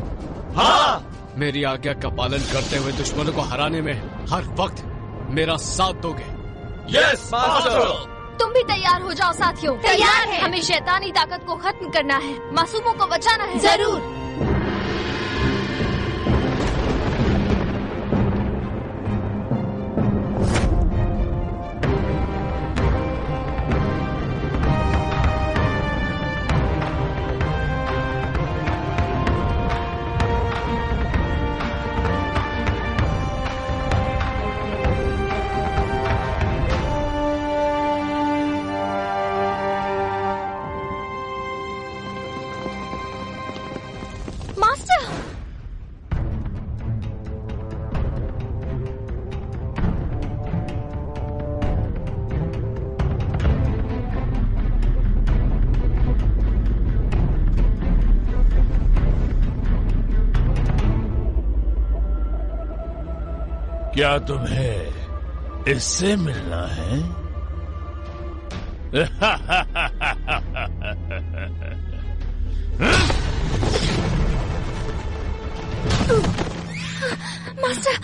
हाँ। मेरी आज्ञा का पालन करते हुए दुश्मनों को हराने में हर वक्त मेरा साथ दोगे? Yes master. तुम भी तैयार हो जाओ साथियों। तैयार है। हमें शैतानी ताकत को खत्म करना है, मासूमों को बचाना है। जरूर। क्या तुम्हें इससे मिलना है? मास्टर,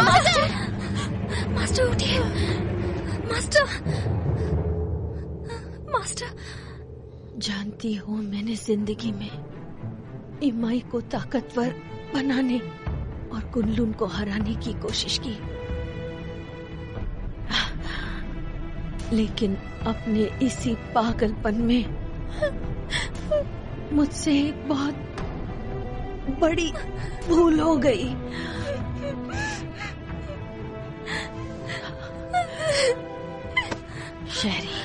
मास्टर, मास्टर उठिए। Master, master. जानती हो, मैंने जिंदगी में इमाई को ताकतवर बनाने और कुन-लून को हराने की कोशिश की, लेकिन अपने इसी पागलपन में मुझसे एक बहुत बड़ी भूल हो गई। शेरी,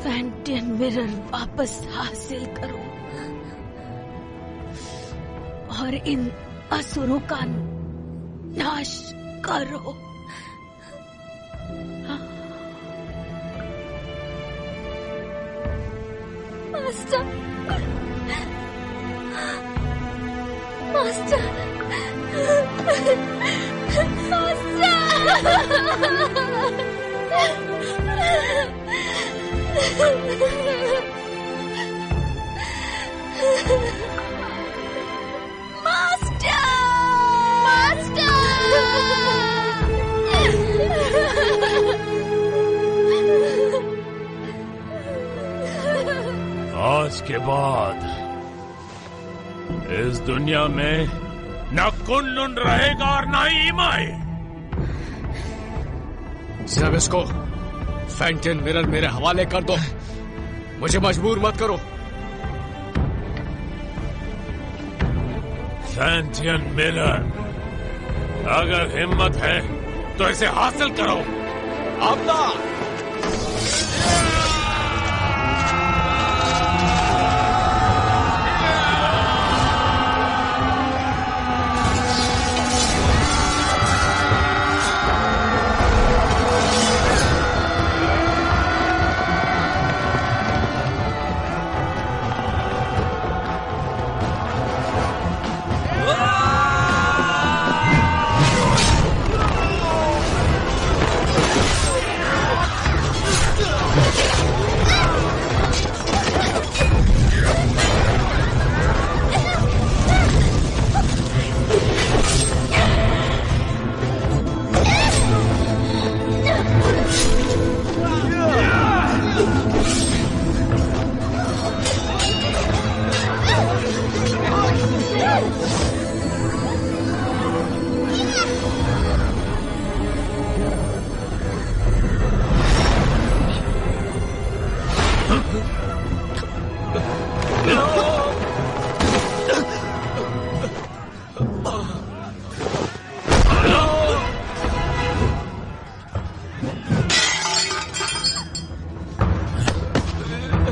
फैंटम मिरर वापस हासिल करो और इन असुरों का नाश करो। Master, master, master. आज के बाद इस दुनिया में न कुन-लुन रहेगा और न ही इमाई। सिर्फ इसको फैंटन मिरर मेरे हवाले कर दो, मुझे मजबूर मत करो। फैंटन मिरर, अगर हिम्मत है तो इसे हासिल करो। आपदा!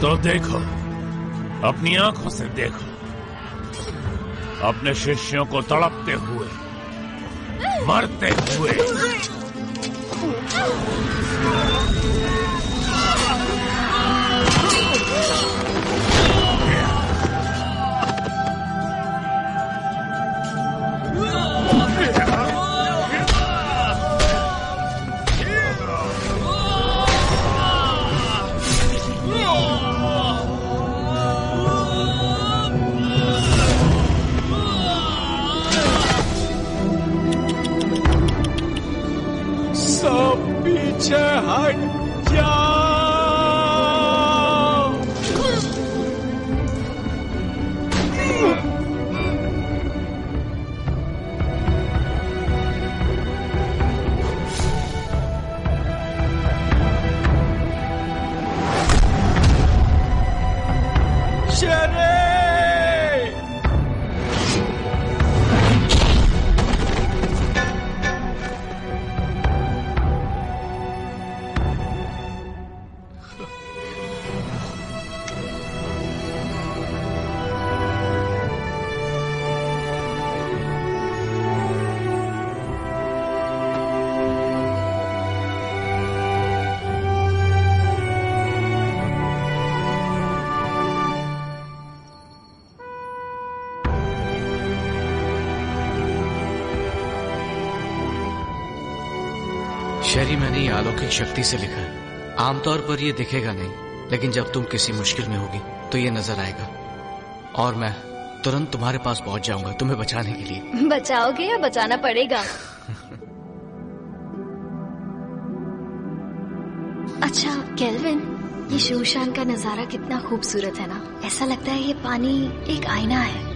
तो देखो, अपनी आंखों से देखो, अपने शिष्यों को तड़पते हुए, मरते हुए। पीछे हट जाओ। शेरी, मैंने ये अलौकिक शक्ति से लिखा है। आमतौर पर ये दिखेगा नहीं, लेकिन जब तुम किसी मुश्किल में होगी तो ये नजर आएगा और मैं तुरंत तुम्हारे पास पहुंच जाऊंगा तुम्हें बचाने के लिए। बचाओगे या बचाना पड़ेगा? अच्छा केल्विन, ये शूशान का नजारा कितना खूबसूरत है ना। ऐसा लगता है ये पानी एक आईना है।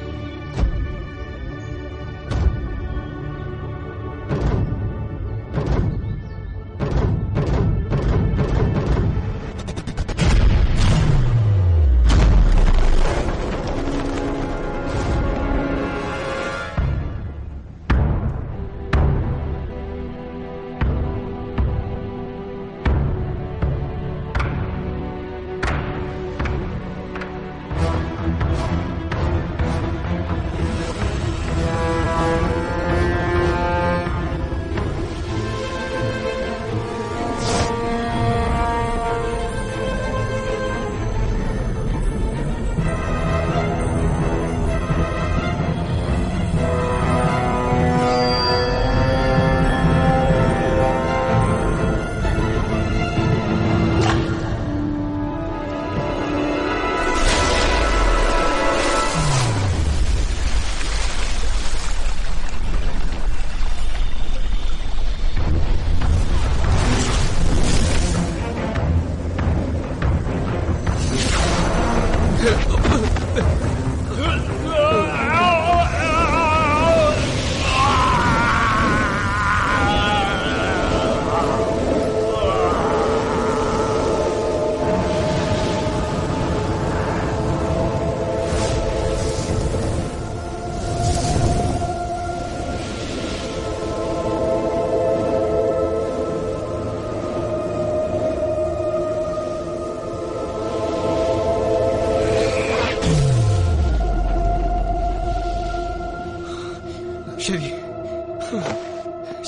शरी,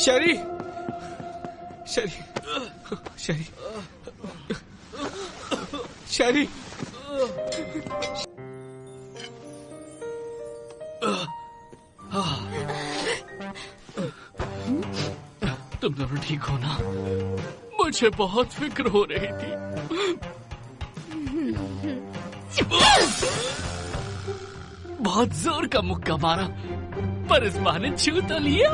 शरी, शरी, शरी, शरी। तुम दोनों ठीक हो ना? मुझे बहुत फिक्र हो रही थी। बहुत जोर का मुक्का मारा, पर इस बहाने छू तो लिया।